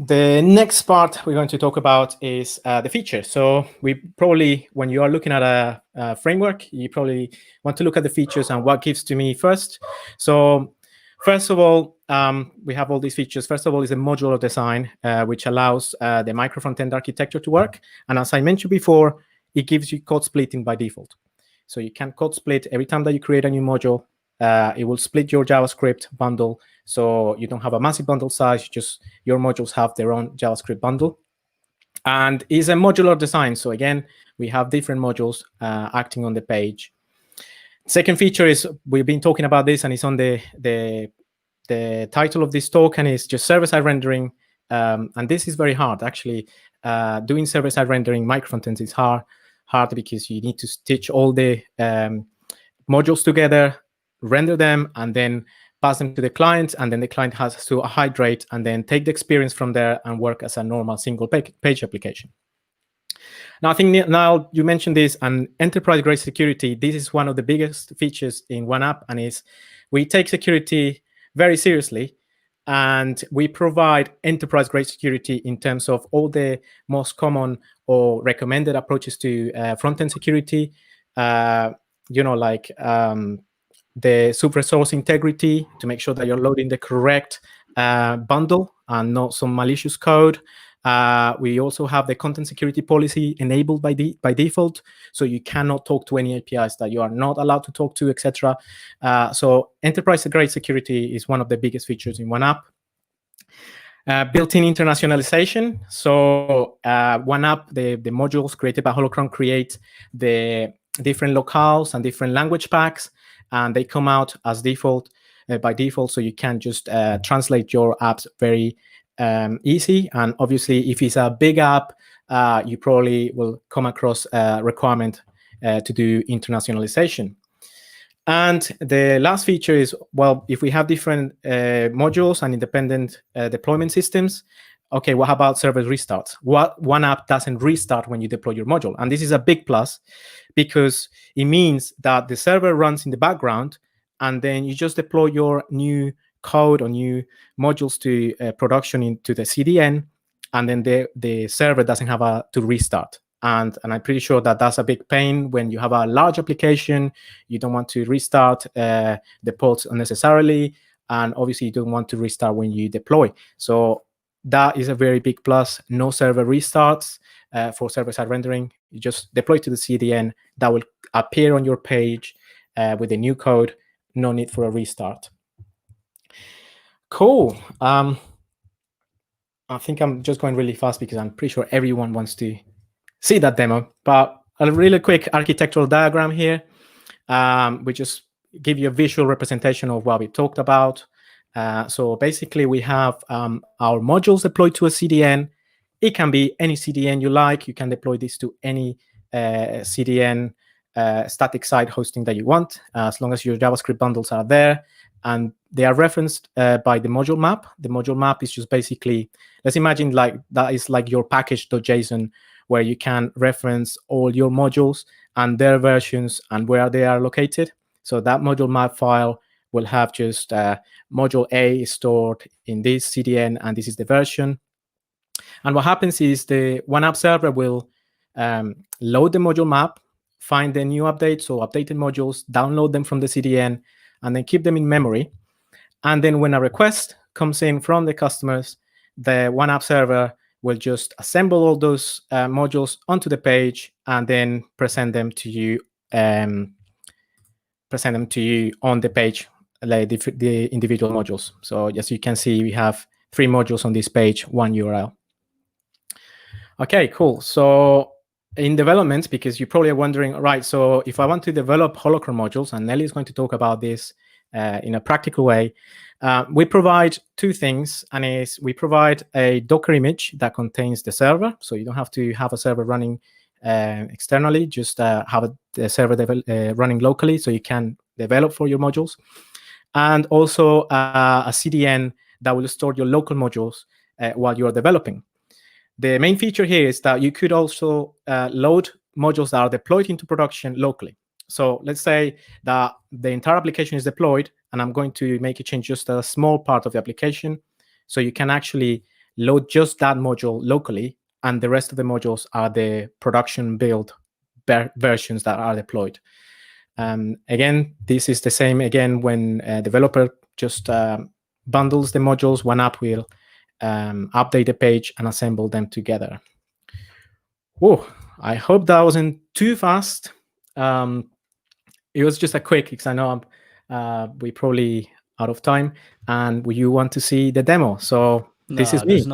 The next part we're going to talk about is the features. So we probably, when you are looking at a framework, you probably want to look at the features and what gives to me first. So first of all, we have all these features. First of all is a modular design, which allows the micro front-end architecture to work. And as I mentioned before, it gives you code splitting by default. So you can code split every time that you create a new module. It will split your JavaScript bundle, so you don't have a massive bundle size. Just your modules have their own JavaScript bundle. And it's a modular design. So again, we have different modules acting on the page. Second feature is, we've been talking about this, and it's on the title of this talk, and it's just server-side rendering. And this is very hard. Actually, doing server-side rendering micro-frontends is hard because you need to stitch all the modules together, render them, and then pass them to the client, and then the client has to hydrate and then take the experience from there and work as a normal single page application. Now, I think, now you mentioned this, and enterprise-grade security, this is one of the biggest features in OneApp, and is we take security very seriously, and we provide enterprise-grade security in terms of all the most common or recommended approaches to front-end security, like the sub-resource integrity to make sure that you're loading the correct bundle and not some malicious code. We also have the content security policy enabled by default, so you cannot talk to any APIs that you are not allowed to talk to, etc. So enterprise-grade security is one of the biggest features in OneApp. Built-in internationalization. So OneApp, the modules created by Holocron create the different locales and different language packs, and they come out as default by default, so you can just translate your apps very easy. And obviously, if it's a big app, you probably will come across a requirement to do internationalization. And the last feature is, well, if we have different modules and independent deployment systems, okay, what about server restarts? OneApp doesn't restart when you deploy your module. And this is a big plus, because it means that the server runs in the background, and then you just deploy your new code or new modules to production into the CDN, and then the server doesn't have to restart. And I'm pretty sure that that's a big pain when you have a large application. You don't want to restart the pods unnecessarily, and obviously you don't want to restart when you deploy. So that is a very big plus. No server restarts for server-side rendering. You just deploy to the CDN. That will appear on your page with the new code. No need for a restart. Cool. I think I'm just going really fast because I'm pretty sure everyone wants to see that demo. But a really quick architectural diagram here. We just give you a visual representation of what we talked about. So basically, we have our modules deployed to a CDN. It can be any CDN you like. You can deploy this to any CDN static site hosting that you want, as long as your JavaScript bundles are there. And they are referenced by the module map. The module map is just basically, let's imagine like that is like your package.json, where you can reference all your modules and their versions and where they are located. So that module map file will have just module A is stored in this CDN, and this is the version. And what happens is the OneApp server will load the module map, find the new updates or updated modules, download them from the CDN, and then keep them in memory. And then when a request comes in from the customers, the OneApp server will just assemble all those modules onto the page and then present them to you on the page, like the individual modules. So as you can see, we have 3 modules on this page, 1 URL. Okay, cool. So in development, because you probably are wondering, right, so if I want to develop Holocron modules, and Nelly is going to talk about this in a practical way, we provide two things, and we provide a Docker image that contains the server, so you don't have to have a server running externally, just have the server running locally, so you can develop for your modules, and also a CDN that will store your local modules while you are developing. The main feature here is that you could also load modules that are deployed into production locally. So let's say that the entire application is deployed, and I'm going to make a change just a small part of the application. So you can actually load just that module locally, and the rest of the modules are the production build versions that are deployed. Again, this is the same again when a developer just bundles the modules. OneApp will update the page and assemble them together. Whoa, I hope that wasn't too fast. It was just a quick, because I know we're probably out of time, and you want to see the demo. So this is me. There's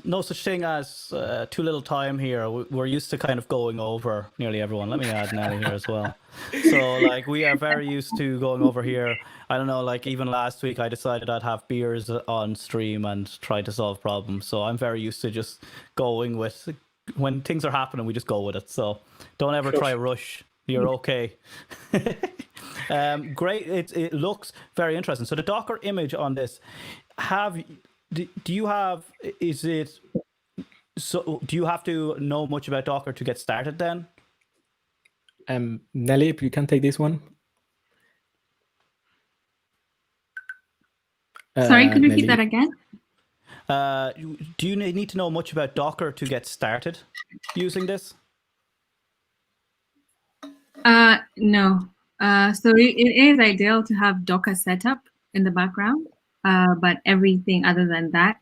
no such thing as too little time here. We're used to kind of going over nearly everyone. Let me add Nelly here as well. So like we are very used to going over here. I don't know, like even last week I decided I'd have beers on stream and try to solve problems. So I'm very used to just going with, when things are happening, we just go with it. So don't ever try to rush. You're okay. Great. It looks very interesting. So the Docker image on this, do you have to know much about Docker to get started then? Nelly, if you can take this one. Sorry, could you repeat that again? Do you need to know much about Docker to get started using this? No. So it is ideal to have Docker setup in the background, but everything other than that,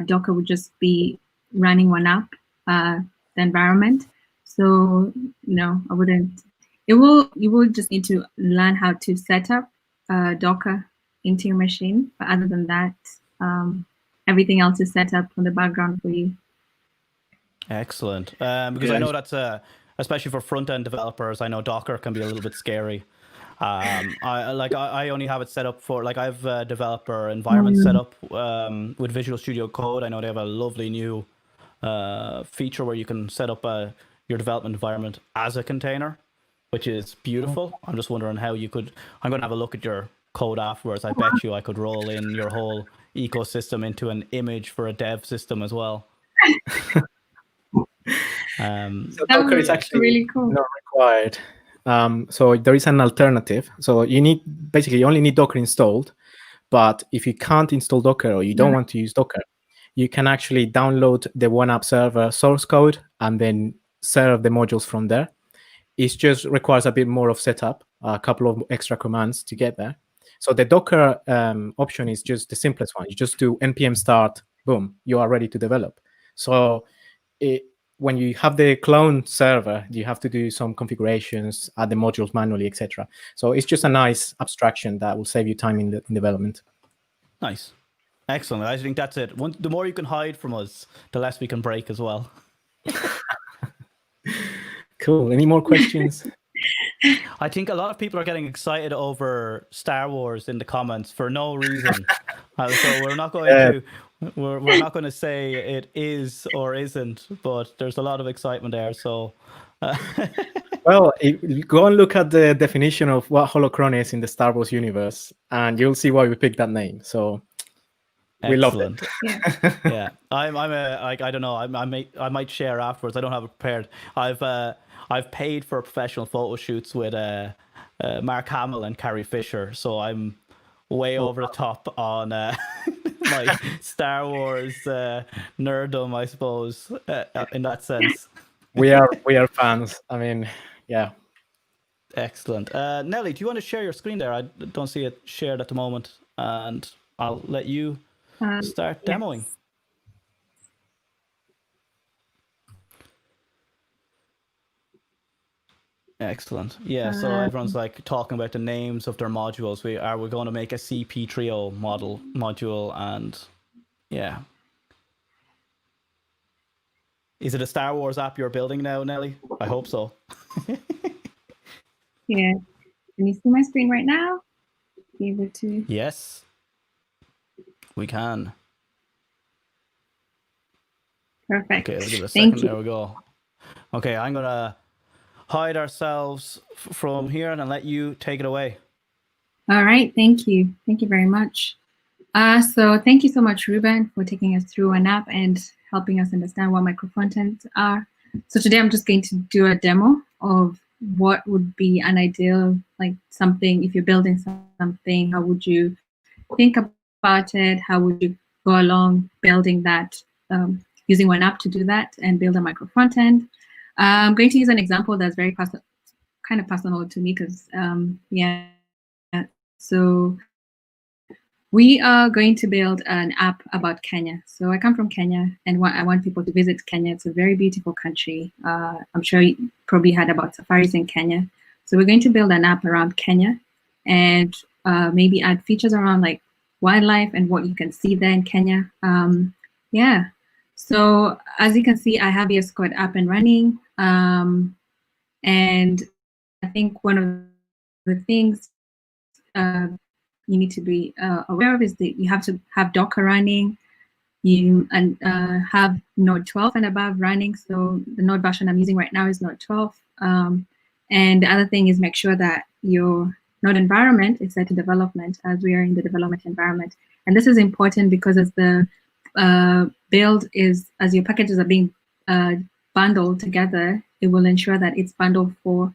Docker would just be running OneApp, the environment. So no, I wouldn't. You will just need to learn how to set up Docker into your machine. But other than that, everything else is set up on the background for you. Excellent. Because I know that's especially for front-end developers, I know Docker can be a little bit scary. I only have it set up for, like, I have a developer environment set up with Visual Studio Code. I know they have a lovely new feature where you can set up your development environment as a container, which is beautiful. I'm just wondering how you could, I'm going to have a look at your code afterwards. I bet you I could roll in your whole ecosystem into an image for a dev system as well. So Docker is actually really cool. not required. So there is an alternative. So you only need Docker installed. But if you can't install Docker, or you don't want to use Docker, you can actually download the OneApp server source code and then serve the modules from there. It just requires a bit more of setup, a couple of extra commands to get there. So the Docker option is just the simplest one. You just do npm start, boom, you are ready to develop. So when you have the clone server, you have to do some configurations, add the modules manually, etc. So it's just a nice abstraction that will save you time in development. Nice. Excellent. I think that's it. The more you can hide from us, the less we can break as well. Cool. Any more questions? I think a lot of people are getting excited over Star Wars in the comments for no reason. So we're not going to we're not going to say it is or isn't, but there's a lot of excitement there. So, well, go and look at the definition of what Holocron is in the Star Wars universe, and you'll see why we picked that name. So. We love it. Yeah, I don't know. I might share afterwards. I don't have it prepared. I've paid for professional photo shoots with Mark Hamill and Carrie Fisher, so I'm way over the top on my Star Wars nerddom, I suppose, in that sense. We are fans. I mean, yeah. Excellent. Nelly, do you want to share your screen there? I don't see it shared at the moment, and I'll let you start demoing. Yes. Excellent. Yeah, so everyone's like talking about the names of their modules. We're going to make a CP trio module, and yeah. Is it a Star Wars app you're building now, Nelly? I hope so. Yeah. Can you see my screen right now? Be able to. Yes, we can. Perfect. Okay, let's give it a Thank second. you. There we go. Okay, I'm gonna hide ourselves from here and let you take it away. All right. Thank you. Thank you very much. So thank you so much, Ruben, for taking us through OneApp and helping us understand what microfrontends are. So today I'm just going to do a demo of what would be an ideal, like something, if you're building something, how would you think about it? How would you go along building that, using OneApp to do that and build a microfrontend? I'm going to use an example that's very kind of personal to me because, yeah, so we are going to build an app about Kenya. So I come from Kenya, and I want people to visit Kenya. It's a very beautiful country. I'm sure you probably heard about safaris in Kenya. So we're going to build an app around Kenya and maybe add features around like wildlife and what you can see there in Kenya. Yeah. So as you can see, I have VS Code up and running. And I think one of the things you need to be aware of is that you have to have Docker running, and have Node 12 and above running. So the Node version I'm using right now is Node 12. And the other thing is make sure that your Node environment is set to development as we are in the development environment. And this is important because as the build is, as your packages are being bundled together, it will ensure that it's bundled for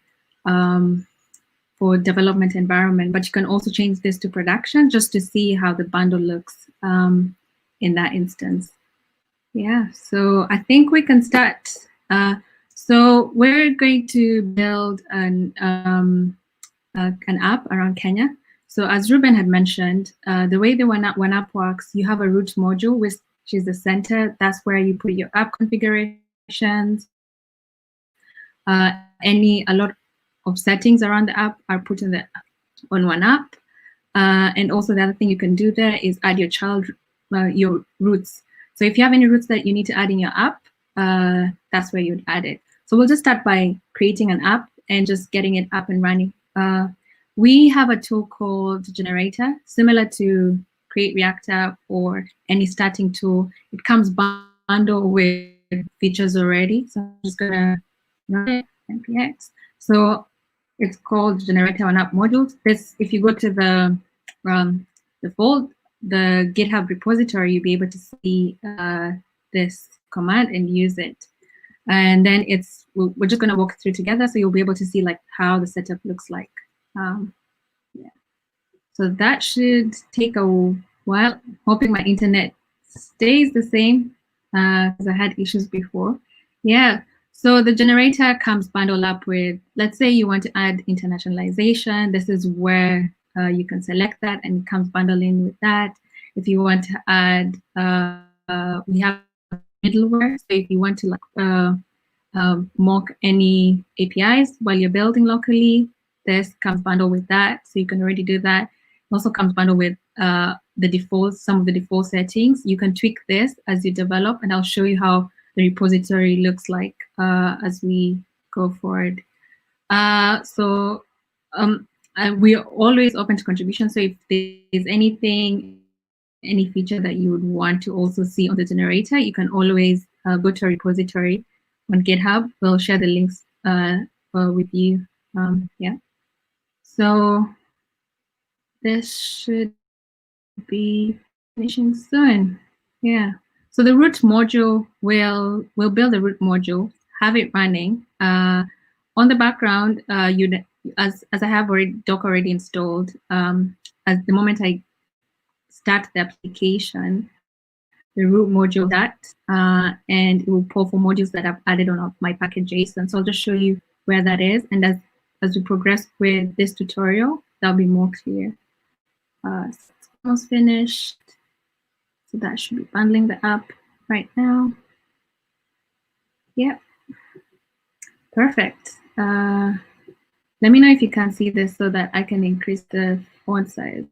development environment, but you can also change this to production just to see how the bundle looks in that instance. Yeah, so I think we can start. So we're going to build an app around Kenya. So as Ruben had mentioned, the way the OneApp works, you have a root module, which is the center. That's where you put your app configurations. A lot of settings around the app are put on OneApp. And also the other thing you can do there is add your roots. So if you have any roots that you need to add in your app, that's where you'd add it. So we'll just start by creating an app and just getting it up and running. We have a tool called Generator, similar to Create React App or any starting tool. It comes bundled with features already. So I'm just gonna run it, npx. So it's called Generator OneApp Modules. This, if you go to the GitHub repository, you'll be able to see this command and use it. And then we're just going to walk through together, so you'll be able to see like how the setup looks like. Yeah. So that should take a while. Hoping my internet stays the same because I had issues before. Yeah. So the generator comes bundled up with, let's say you want to add internationalization. This is where you can select that and it comes bundled in with that. If you want to add, we have middleware. So if you want to mock any APIs while you're building locally, this comes bundled with that. So you can already do that. It also comes bundled with the defaults, some of the default settings. You can tweak this as you develop, and I'll show you how the repository looks like as we go forward. So we are always open to contribution. So if there's anything, any feature that you would want to also see on the generator, you can always go to a repository on GitHub. We'll share the links with you. Yeah. So this should be finishing soon. Yeah. So the root module, we'll build a root module, have it running. On the background, as I have Docker already installed, at the moment I start the application, the root module and it will pull for modules that I've added on my package JSON. So I'll just show you where that is. And as we progress with this tutorial, that'll be more clear. It's almost finished. So that should be bundling the app right now. Yep. Perfect. Let me know if you can see this so that I can increase the font size.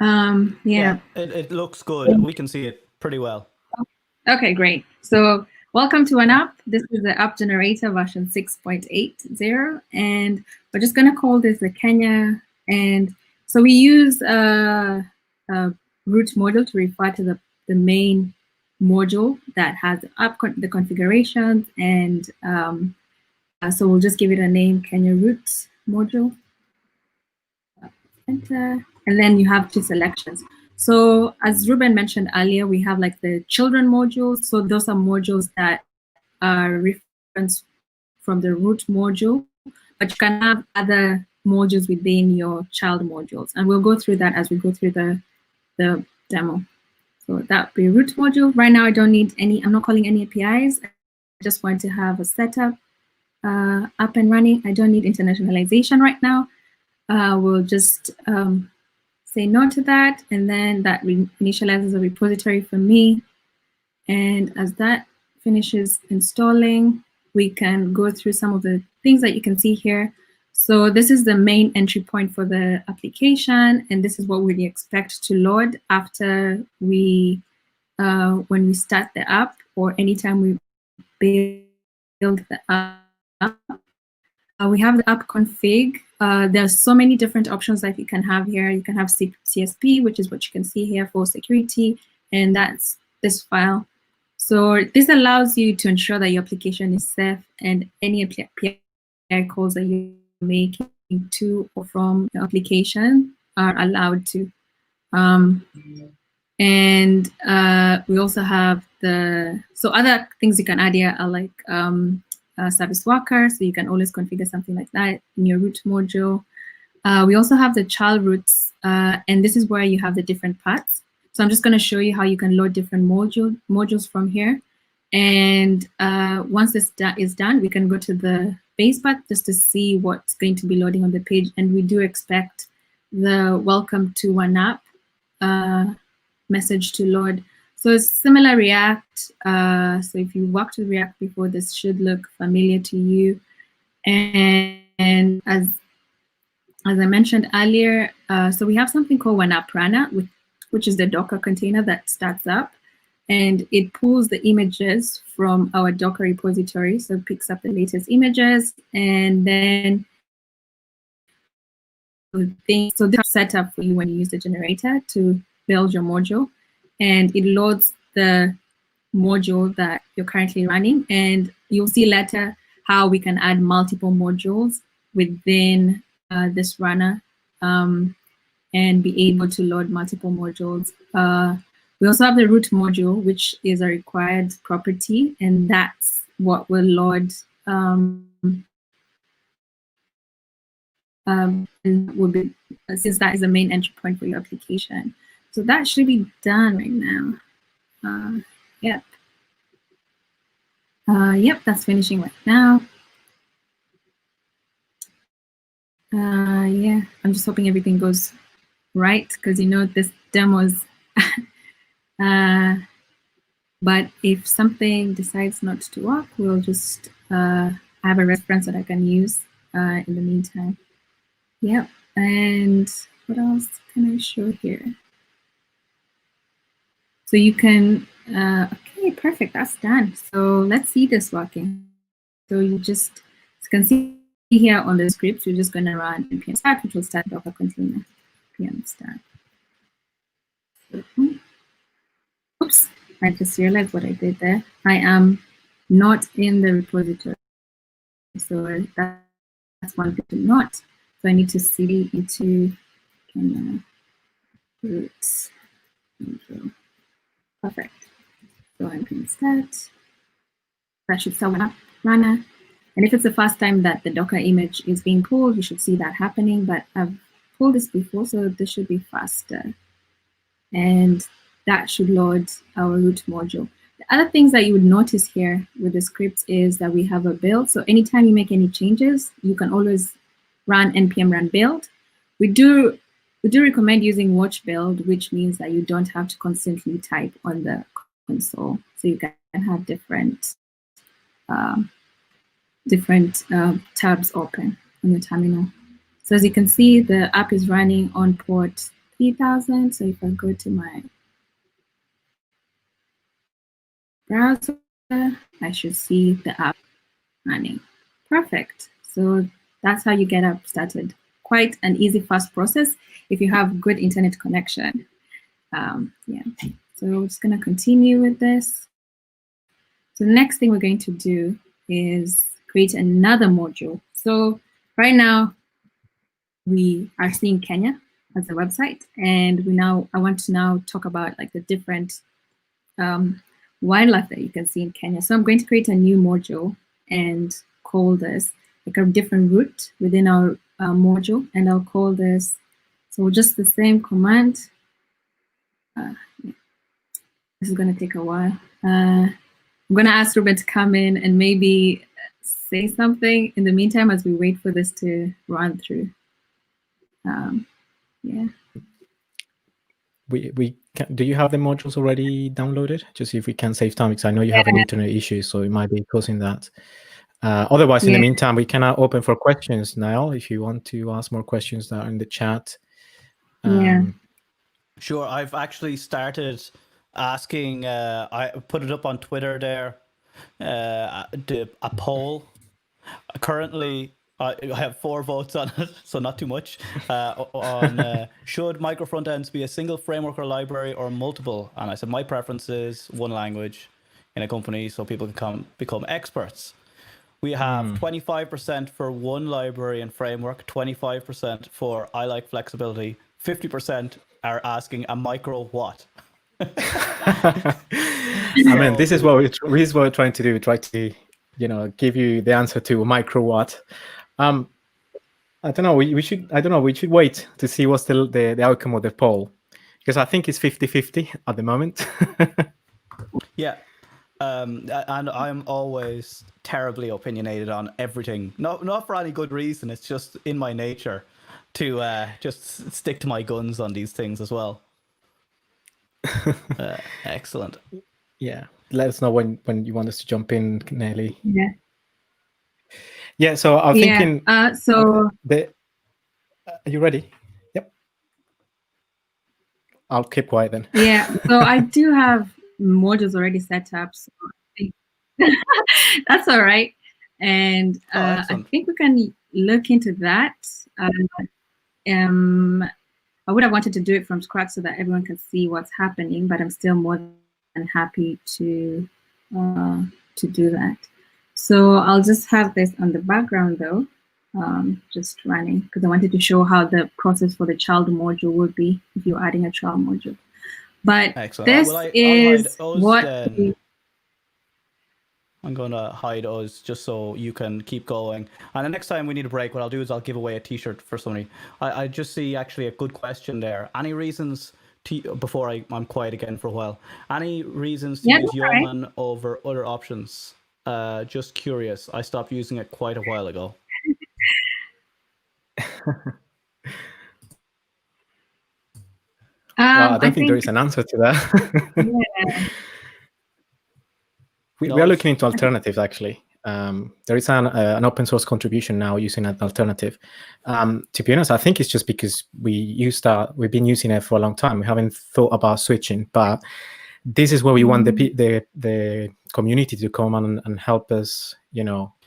Yeah. It looks good. We can see it pretty well. Okay, great. So welcome to OneApp. This is the app generator version 6.80, and we're just going to call this the Kenya. And so we use a root module to refer to the main module that has the configurations, and so we'll just give it a name, Kenya root module. Enter, and then you have two selections. So as Ruben mentioned earlier, we have like the children modules. So those are modules that are referenced from the root module, but you can have other modules within your child modules. And we'll go through that as we go through the demo. So that would be root module. Right now, I don't need any, I'm not calling any APIs. I just want to have a setup up and running. I don't need internationalization right now. We'll just say no to that, and then that initializes a repository for me. And as that finishes installing, we can go through some of the things that you can see here. So this is the main entry point for the application, and this is what we expect to load after we, when we start the app or anytime we build the app. We have the app config. There's so many different options that you can have here. You can have CSP, which is what you can see here for security, and that's this file. So this allows you to ensure that your application is safe, and any API calls that you're making to or from your application are allowed to. And we also have so other things you can add here are like service worker, so you can always configure something like that in your root module. We also have the child roots, and this is where you have the different parts. So I'm just going to show you how you can load different modules from here. And once this is done, we can go to the base path just to see what's going to be loading on the page. And we do expect the welcome to OneApp message to load. So it's similar React. So if you worked with React before, this should look familiar to you. And as I mentioned earlier, so we have something called OneApp Runner, which is the Docker container that starts up, and it pulls the images from our Docker repository. So it picks up the latest images, and then so this is set up for you when you use the generator to build your module, and it loads the module that you're currently running. And you'll see later how we can add multiple modules within this runner and be able to load multiple modules. We also have the root module, which is a required property, and that's what will load and will be, since that is the main entry point for your application. So that should be done right now. Yep. Yep, that's finishing right now. Yeah, I'm just hoping everything goes right, because you know this demo's but if something decides not to work, we'll just have a reference that I can use in the meantime. Yep, and what else can I show here? So you can, okay, perfect, that's done. So let's see this working. So you can see here on the scripts, we're just going to run npm start, which will start Docker container npm start. Oops, I just realized what I did there. I am not in the repository. So that's one thing to note. So I need to cd into roots. Perfect. So npm start. That should start up runner. And if it's the first time that the Docker image is being pulled, you should see that happening. But I've pulled this before, so this should be faster. And that should load our root module. The other things that you would notice here with the scripts is that we have a build. So anytime you make any changes, you can always run npm run build. We do recommend using watch build, which means that you don't have to constantly type on the console. So you can have different tabs open on your terminal. So as you can see, the app is running on port 3000. So if I go to my browser, I should see the app running. Perfect. So that's how you get up started. Quite an easy, fast process if you have good internet connection. Yeah. So we're just going to continue with this. So the next thing we're going to do is create another module. So right now we are seeing Kenya as a website, and I want to now talk about like the different wildlife that you can see in Kenya. So I'm going to create a new module and call this like a different route within our module, and I'll call this, so just the same command. This is going to take a while. I'm going to ask Ruben to come in and maybe say something in the meantime as we wait for this to run through. Yeah. Do you have the modules already downloaded? Just see if we can save time, because I know you have an internet issue, so it might be causing that. Otherwise, in the meantime, we can open for questions now. If you want to ask more questions that are in the chat. Sure, I've actually started asking. I put it up on Twitter there. A poll. Currently, I have 4 votes on it, so not too much. On should micro frontends be a single framework or library or multiple? And I said my preference is one language in a company, so people can become experts. We have 25% for one library and framework, 25% for I like flexibility, 50% are asking a micro what. I mean, this is what we're trying to do. We try to, give you the answer to a micro what. I don't know. We should wait to see what's the outcome of the poll, because I think it's 50-50 at the moment. Yeah. And I'm always terribly opinionated on everything. Not for any good reason. It's just in my nature to just stick to my guns on these things as well. Excellent. Yeah. Let us know when you want us to jump in, Nelly. Yeah. Yeah. So I'm thinking. So are you ready? Yep. I'll keep quiet then. Yeah. So I do have modules already set up. So that's all right. And I think we can look into that. I would have wanted to do it from scratch so that everyone can see what's happening, but I'm still more than happy to do that. So I'll just have this on the background though, just running, because I wanted to show how the process for the child module would be if you're adding a child module. But excellent. This is what I'm going to hide us just so you can keep going. And the next time we need a break, what I'll do is I'll give away a t-shirt for somebody. I just see actually a good question there. Any reasons before I'm quiet again for a while, any reasons to use Yeoman over other options? Just curious. I stopped using it quite a while ago. I don't think there is an answer to that. Yeah. We are looking into alternatives, actually. There is an open source contribution now using an alternative. To be honest, I think it's just because we've been using it for a long time. We haven't thought about switching, but this is where we want the community to come on and help us,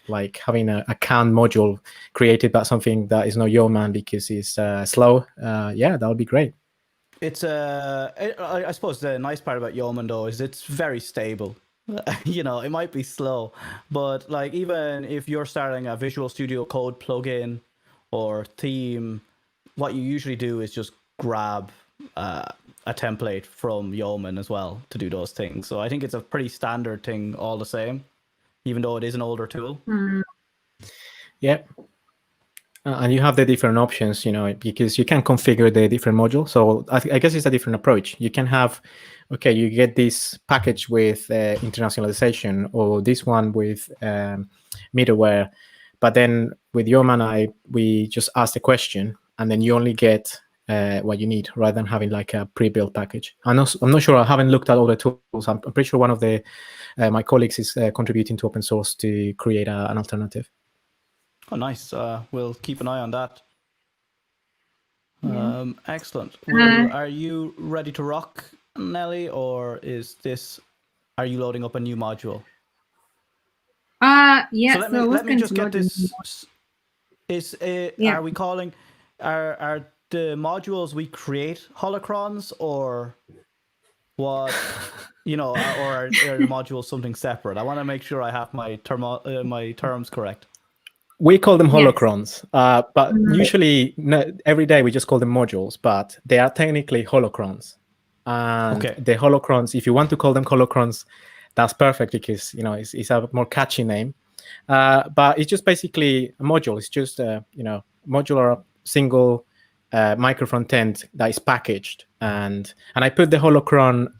like having a canned module created by something that is not Yeoman because it's slow. Yeah, that would be great. It's I suppose the nice part about Yeoman though is it's very stable. It might be slow, but like even if you're starting a Visual Studio Code plugin or theme, what you usually do is just grab a template from Yeoman as well to do those things. So I think it's a pretty standard thing all the same, even though it is an older tool. Yeah. And you have the different options, because you can configure the different modules. So I guess it's a different approach. You can have, okay, you get this package with internationalization, or this one with middleware. But then with Yeoman, we just ask the question, and then you only get what you need, rather than having like a pre-built package. I'm not sure. I haven't looked at all the tools. I'm pretty sure one of my colleagues is contributing to open source to create an alternative. Oh, nice. We'll keep an eye on that. Excellent. Are you ready to rock, Nelly, or is this are you loading up a new module? Yeah. So let me just get this. Yeah. Are we calling are the modules we create holocrons, or what? You know, or are the modules something separate? I want to make sure I have my terms correct. We call them Yes. holocrons, but usually every day we just call them modules, but they are technically holocrons. And Okay. the holocrons, if you want to call them holocrons, that's perfect, because it's a more catchy name. But it's just basically a module. It's just modular single micro front-end that is packaged. And I put the holocron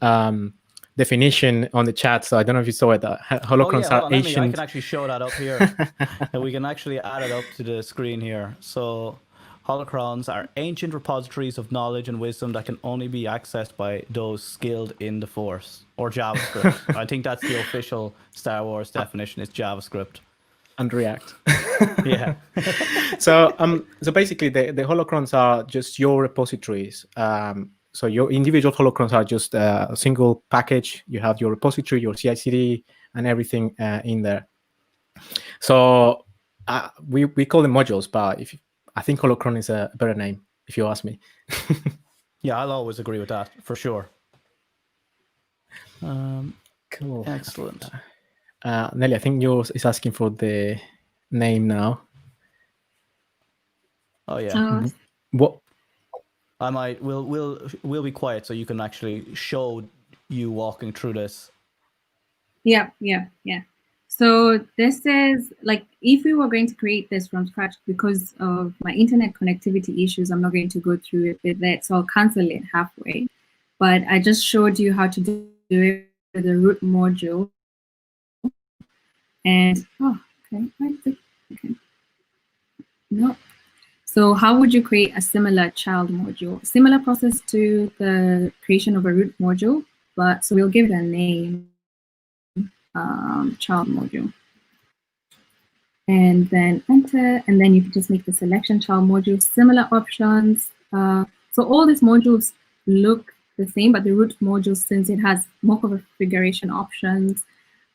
definition on the chat, so I don't know if you saw it. Holocrons are ancient. I can actually show that up here. And we can actually add it up to the screen here. So holocrons are ancient repositories of knowledge and wisdom that can only be accessed by those skilled in the Force, or JavaScript. I think that's the official Star Wars definition, is JavaScript. And React. Yeah. So basically the holocrons are just your repositories. So your individual holocrons are just a single package. You have your repository, your CI/CD, and everything in there. So we call them modules, but I think holocron is a better name, if you ask me. Yeah, I'll always agree with that, for sure. Cool. Excellent. Nelly, I think yours is asking for the name now. Oh yeah. What? I might. We'll be quiet so you can actually show you walking through this. Yeah. So this is like, if we were going to create this from scratch, because of my internet connectivity issues, I'm not going to go through it with that, so I'll cancel it halfway. But I just showed you how to do it with the root module. And okay. No. So how would you create a similar child module? Similar process to the creation of a root module, but so we'll give it a name, child module. And then enter, and then you can just make the selection child module, similar options. So all these modules look the same, but the root module, since it has more configuration options,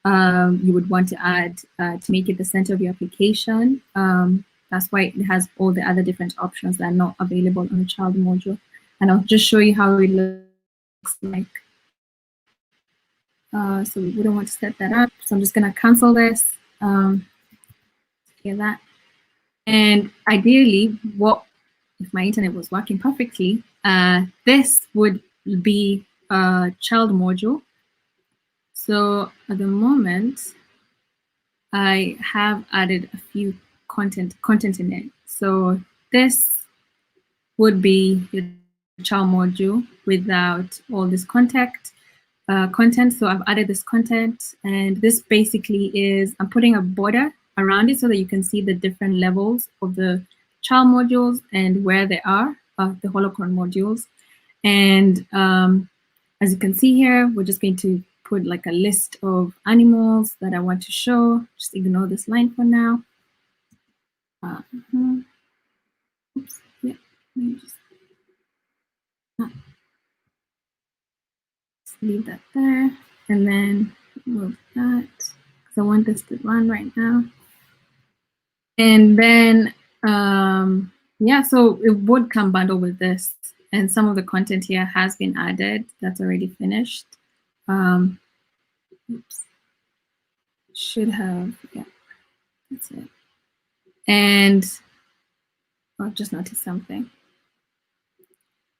you would want to add to make it the center of your application. That's why it has all the other different options that are not available on the child module. And I'll just show you how it looks like. So we wouldn't want to set that up. So I'm just going to cancel this. Hear that. And ideally, if my internet was working perfectly, this would be a child module. So at the moment, I have added a few content in it. So this would be your child module without all this content. So I've added this content, and this basically is, I'm putting a border around it so that you can see the different levels of the child modules and where they are, the holocron modules. And as you can see here, we're just going to put like a list of animals that I want to show. Just ignore this line for now. Oops, yeah, let me just leave that there, and then move that, because I want this to run right now. And then, yeah, so it would come bundled with this, and some of the content here has been added. That's already finished. Oops. Should have, yeah, that's it. And I've just noticed something.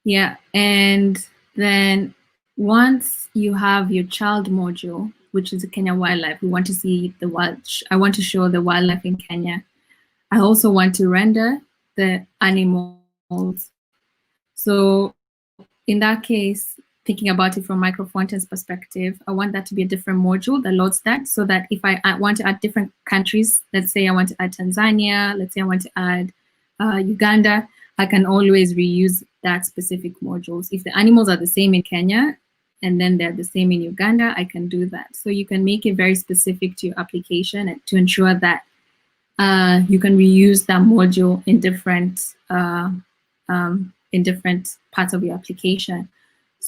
Yeah, and then once you have your child module, which is the Kenya wildlife, we want to see the wild. I want to show the wildlife in Kenya. I also want to render the animals. So in that case, thinking about it from micro Frontends perspective, I want that to be a different module that loads that, so that if I want to add different countries, let's say I want to add Tanzania, let's say I want to add Uganda, I can always reuse that specific modules. If the animals are the same in Kenya, and then they're the same in Uganda, I can do that. So you can make it very specific to your application and to ensure that you can reuse that module in different parts of your application.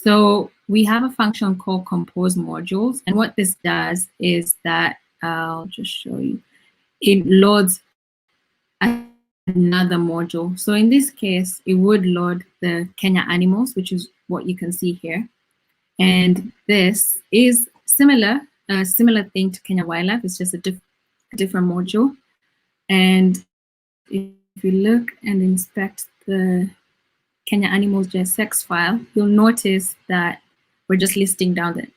So we have a function called compose modules. And what this does is that, I'll just show you, it loads another module. So in this case, it would load the Kenya animals, which is what you can see here. And this is similar, a similar thing to Kenya wildlife. It's just a different module. And if you look and inspect the Kenya animals JSX file, you'll notice that we're just listing down the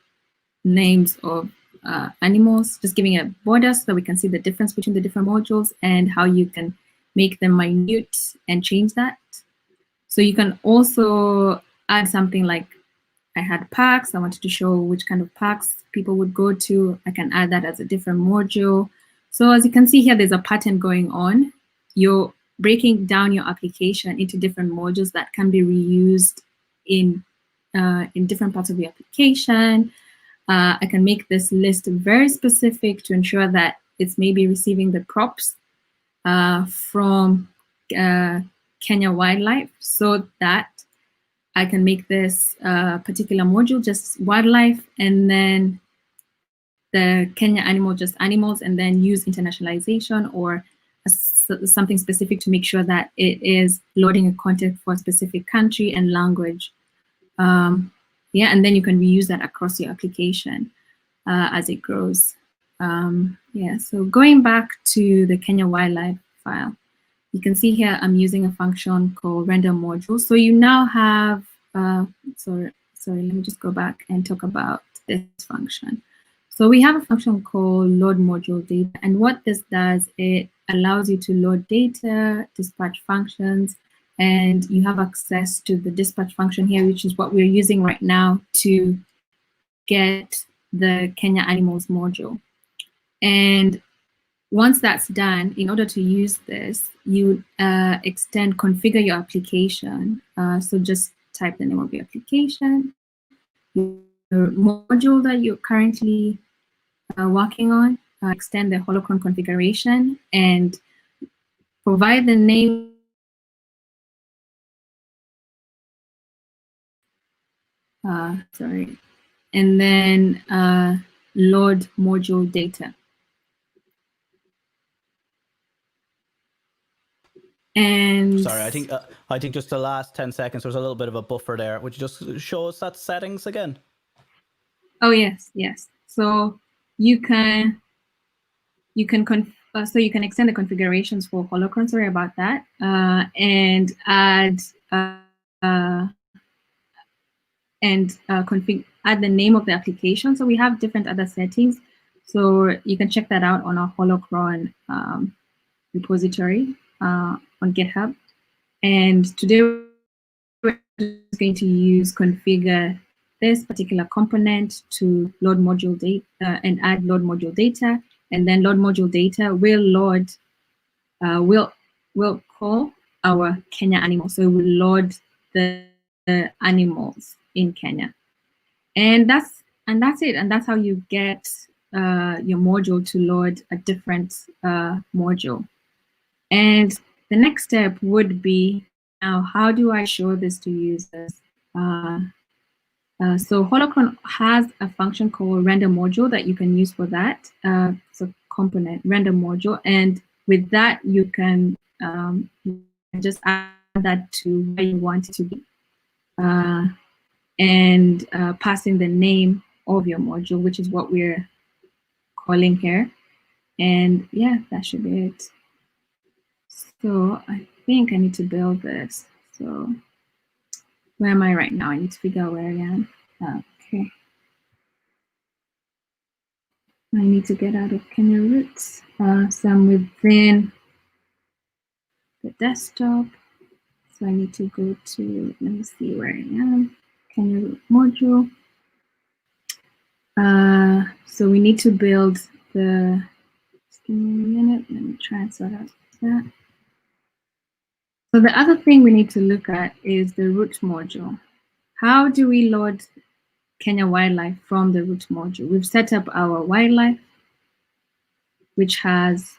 names of animals, just giving a border so that we can see the difference between the different modules and how you can make them minute and change that. So you can also add something like, I had parks, I wanted to show which kind of parks people would go to. I can add that as a different module. So as you can see here, there's a pattern going on. You're breaking down your application into different modules that can be reused in different parts of the application. I can make this list very specific to ensure that it's maybe receiving the props from Kenya wildlife, so that I can make this particular module just wildlife, and then the Kenya animal just animals, and then use internationalization or something specific to make sure that it is loading a content for a specific country and language. Yeah, and then you can reuse that across your application as it grows. Yeah, so going back to the Kenya wildlife file, you can see here I'm using a function called render module. So you now have, sorry, let me just go back and talk about this function. So we have a function called load module data. And what this does, it allows you to load data, dispatch functions, and you have access to the dispatch function here, which is what we're using right now to get the Kenya animals module. And once that's done, in order to use this, you extend configure your application. So just type the name of your application, your module that you're currently working on, extend the Holocron configuration, and provide the name and then load module data. And sorry, I think just the last 10 seconds, there's a little bit of a buffer there. Would you just show us that settings again? Oh yes. So you can extend the configurations for Holocron. Sorry about that, and add add the name of the application. So we have different other settings. So you can check that out on our Holocron repository on GitHub. And today we're just going to use configure this particular component to load module data and add load module data. And then load module data will load, will call our Kenya animal. So it will load the animals in Kenya. And that's it. And that's how you get your module to load a different module. And the next step would be, now how do I show this to users? So Holocron has a function called render module that you can use for that. So component render module, and with that you can just add that to where you want it to be, and pass in the name of your module, which is what we're calling here. And yeah, that should be it. So I think I need to build this. So where am I right now? I need to figure out where I am. Okay. I need to get out of Kenya roots. So I'm within the desktop. So I need to go to, let me see where I am. Kenya root module. So we need to build the, just give me a minute. Let me try and sort out that. So the other thing we need to look at is the root module. How do we load Kenya wildlife from the root module? We've set up our wildlife, which has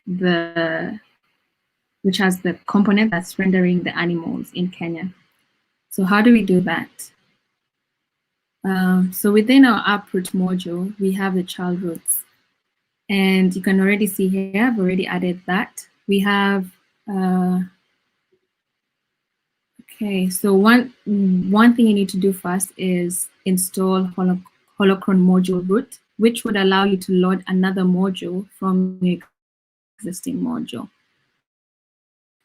the component that's rendering the animals in Kenya. So how do we do that? So within our app root module, we have the child roots. And you can already see here, I've already added that. We have, okay, so one thing you need to do first is install Holocron module root, which would allow you to load another module from your existing module.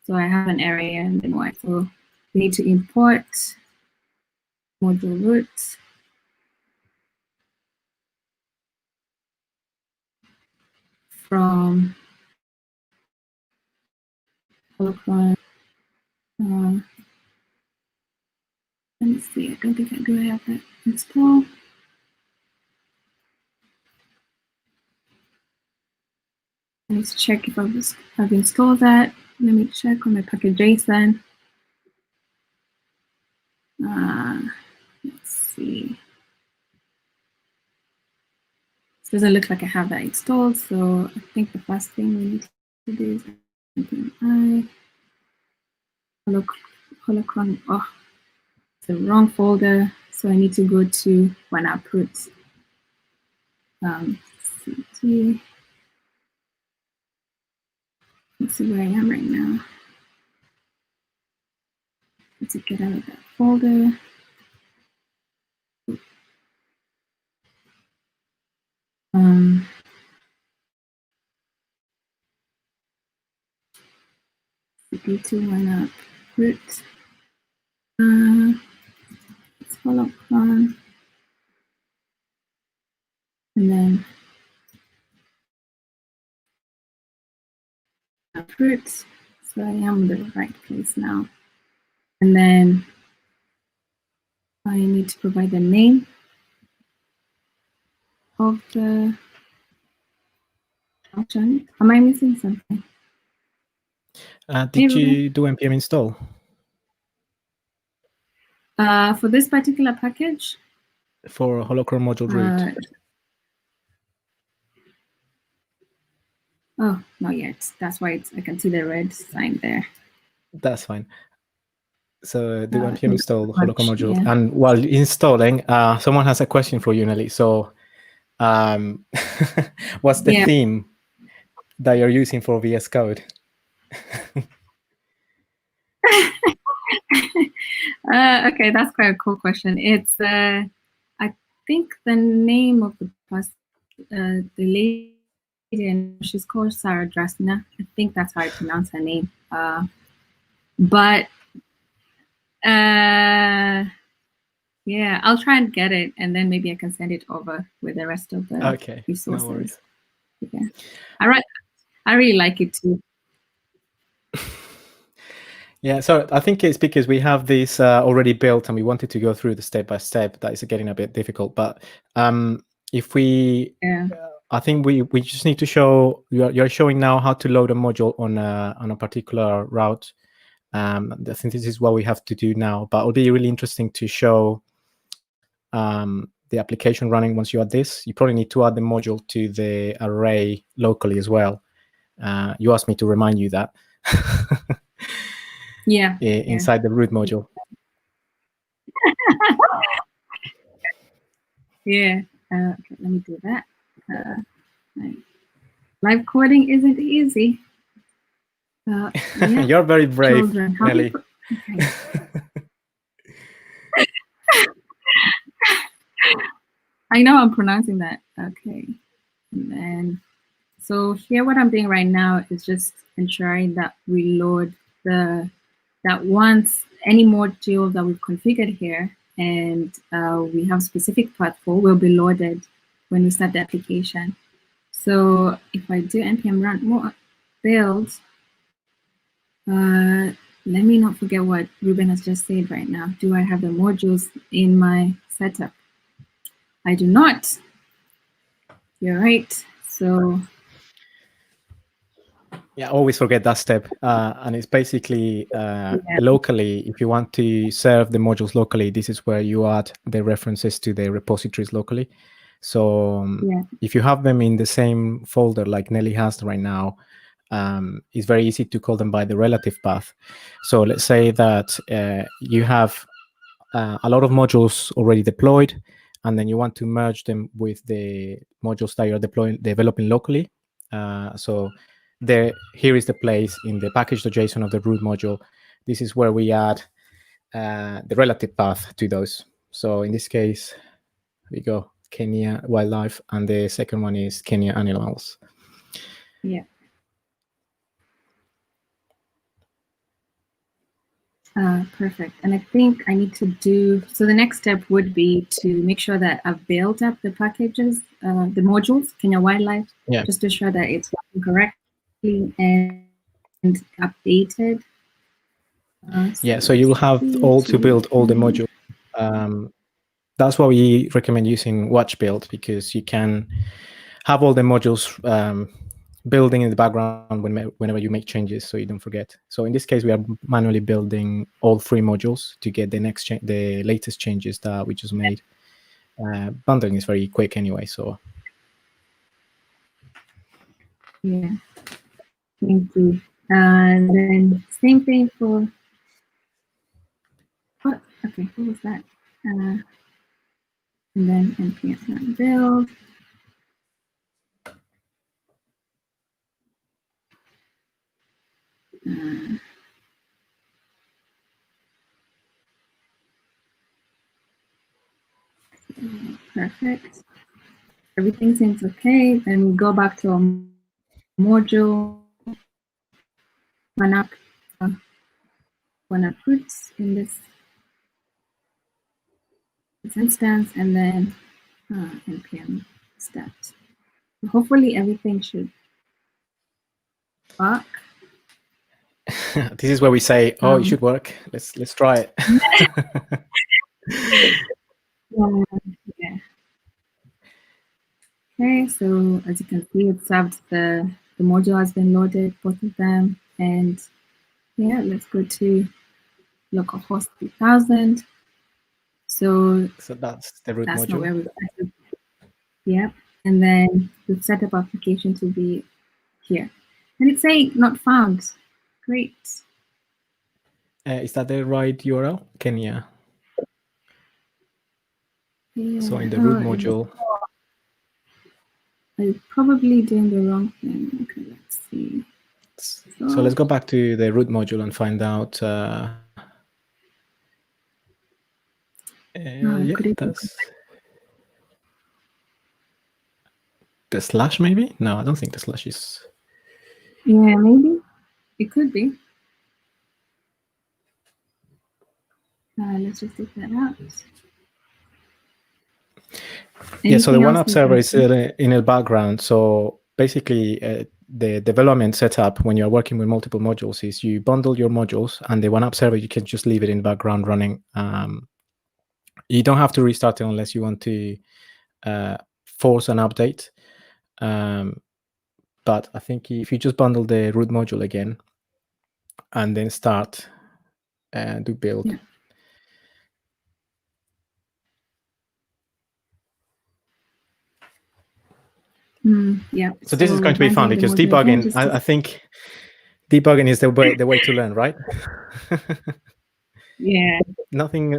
So I have an array and then what? So we need to import module root. From Holocron. Let me see, I don't think I do have that installed. Let's check if I've installed that. Let me check on my package.json. Let's see. It doesn't look like I have that installed, so I think the first thing we need to do is Holocron. Oh, it's the wrong folder, so I need to go to OneApp root. CT. Let's see where I am right now. Let's get out of that folder. Go to OneApp root. It's Holocron. And then root. So I am in the right place now. And then I need to provide the name of the function. Am I missing something? Did you do npm install? For this particular package? For Holocron module root? Oh, not yet. That's why I can see the red sign there. That's fine. So do npm install Holocron module. Yeah. And while installing, someone has a question for you, Nelly. So what's the theme that you're using for VS Code? Okay, that's quite a cool question. It's, I think the name of the person, the lady, and she's called Sarah Drasna. I think that's how I pronounce her name. Yeah, I'll try and get it, and then maybe I can send it over with the rest of the resources. No worries. Yeah, I really like it too. Yeah, so I think it's because we have this already built and we wanted to go through the step-by-step. That is getting a bit difficult. But if we, I think we just need to show, you're showing now how to load a module on a particular route. I think this is what we have to do now. But it'll be really interesting to show the application running once you add this. You probably need to add the module to the array locally as well. You asked me to remind you that. Inside the root module. Okay, let me do that. Live coding isn't easy. You're very brave, Nelly. Okay. I know I'm pronouncing that. Okay. And then, so here what I'm doing right now is just ensuring that we load that once any module that we've configured here and we have specific path for will be loaded when we start the application. So if I do npm run more build, let me not forget what Ruben has just said right now. Do I have the modules in my setup? I do not. You're right. So yeah, always forget that step. And it's basically locally, if you want to serve the modules locally, this is where you add the references to the repositories locally. So if you have them in the same folder like Nelly has right now, it's very easy to call them by the relative path. So let's say that you have a lot of modules already deployed, and then you want to merge them with the modules that you're developing locally. So here is the place in the package.json of the root module. This is where we add the relative path to those. So in this case, we go Kenya wildlife, and the second one is Kenya animals. Yeah. Perfect. And I think I need to do, so the next step would be to make sure that I've built up the packages, the modules, Kenya Wildlife, just to ensure that it's working correctly and updated. So you will have all to build all the modules. That's why we recommend using watch build, because you can have all the modules building in the background whenever you make changes, so you don't forget. So in this case, we are manually building all 3 modules to get the latest changes that we just made. Bundling is very quick anyway, so. Yeah, thank you. And then same thing for, what? Okay, what was that? And then npm build. Perfect. Everything seems okay. Then we go back to our module, OneApp roots in this instance, and then npm stat. Hopefully everything should work. This is where we say, oh, it should work. Let's try it. Yeah. Okay, so as you can see, it served the module has been loaded, both of them. And yeah, let's go to localhost 3000. So that's the root that's module. not where we started. Yeah, and then the setup application to be here. And it's saying not found. Great. Is that the right URL? Kenya. Yeah. So in the root module. I'm probably doing the wrong thing. Okay, let's see. So let's go back to the root module and find out. That's the slash, maybe? No, I don't think the slash is. Yeah, maybe. It could be. Let's just take that out. Yeah, so the OneApp server is in the background. So basically, the development setup when you're working with multiple modules is you bundle your modules, and the OneApp server, you can just leave it in the background running. You don't have to restart it unless you want to force an update. But I think if you just bundle the root module again and then start and do build. Yeah. Yeah. So this is going to be fun because debugging, I think debugging is the way to learn, right? Yeah. Nothing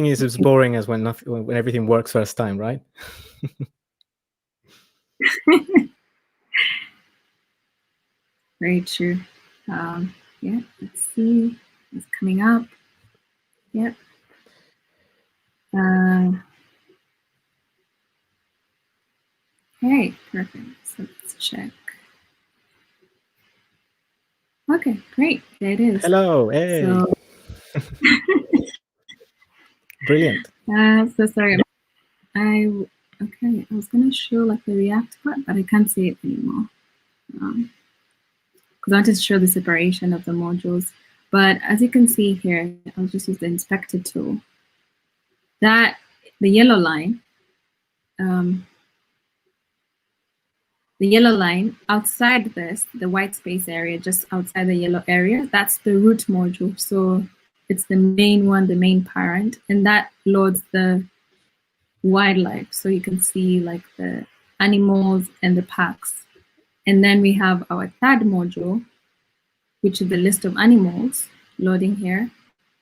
is as boring as when everything works first time, right? Very true. Yeah, let's see. It's coming up. Yep. Okay, perfect. So let's check. Okay, great. There it is. Hello. Hey. So, brilliant. So sorry. I was gonna show like the React part, but I can't see it anymore. Because I wanted to show the separation of the modules. But as you can see here, I'll just use the inspector tool. That the yellow line outside this, the white space area, just outside the yellow area, that's the root module. So it's the main one, the main parent, and that loads the wildlife. So you can see like the animals and the packs. And then we have our third module, which is the list of animals loading here,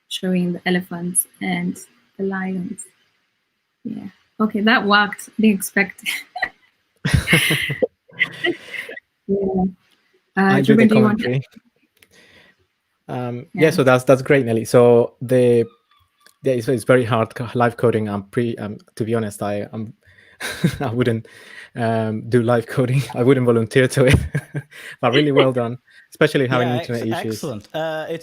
showing the elephants and the lions. Yeah, Okay, that worked. Didn't expect. Yeah. I do the Ruben, do you want to? commentary. Yeah. So that's great, Nelly. So it's very hard live coding. To be honest, I'm I wouldn't do live coding. I wouldn't volunteer to it. But really well done, especially having internet issues. Excellent.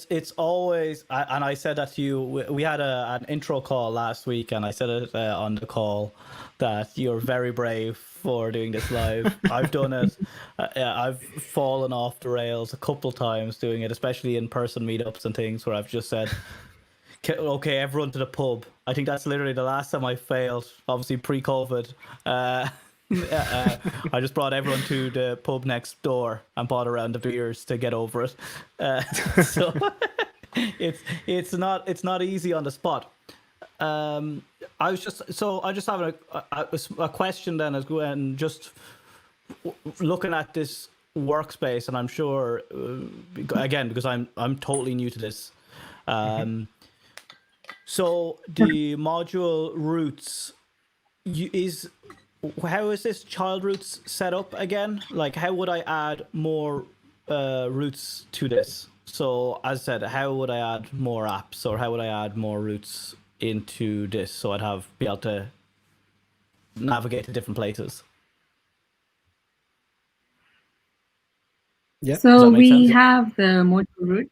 It's always, and I said that to you. We had an intro call last week, and I said it on the call that you're very brave for doing this live. I've done it. I've fallen off the rails a couple times doing it, especially in person meetups and things where I've just said, okay, everyone to the pub. I think that's literally the last time I failed, obviously pre-COVID. I just brought everyone to the pub next door and bought a round of beers to get over it. So it's not easy on the spot. I just have a question then, as and just looking at this workspace, and I'm sure again because I'm totally new to this. So the module roots how is this child roots set up again? Like, how would I add more roots to this? So as I said, how would I add more apps, or how would I add more roots into this so I'd be able to navigate to different places? Yeah. So we have the module root.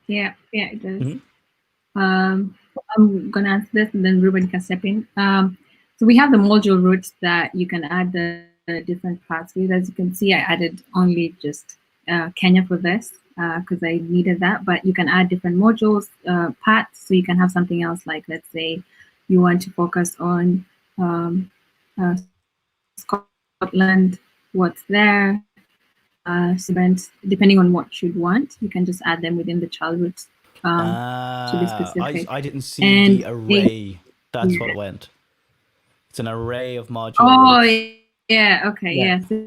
Yeah, it does. Mm-hmm. I'm gonna answer this, and then Ruben can step in. So we have the module root that you can add the different paths with. As you can see, I added only just Kenya for this because I needed that. But you can add different modules, paths, so you can have something else. Like, let's say you want to focus on Scotland, what's there. Depending on what you'd want, you can just add them within the child roots to be specific. I didn't see the array. That's what it went. It's an array of modules. Oh, yeah. Okay. Yeah. So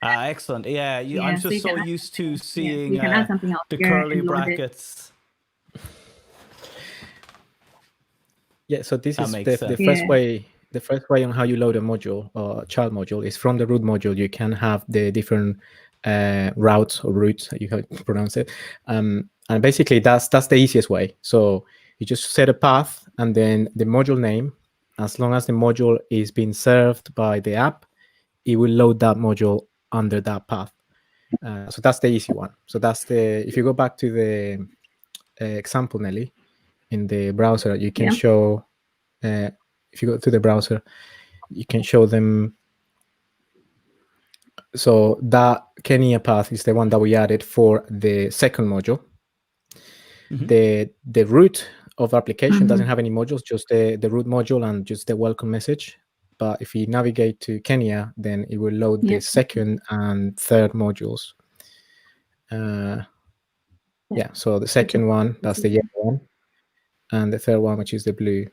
excellent. Yeah. I'm just so used to seeing you can add something else the curly brackets. Yeah. So this is the first way. The first way on how you load a module or a child module is from the root module. You can have the different routes or routes, you can pronounce it, and basically that's the easiest way. So you just set a path and then the module name. As long as the module is being served by the app, it will load that module under that path. So that's the easy one. So if you go back to the example, Nelly, in the browser, you can show. If you go to the browser, you can show them. So that Kenya path is the one that we added for the second module. Mm-hmm. The root of application doesn't have any modules, just the root module and just the welcome message. But if you navigate to Kenya, then it will load the second and third modules. So the second one, that's the yellow one, and the third one, which is the blue.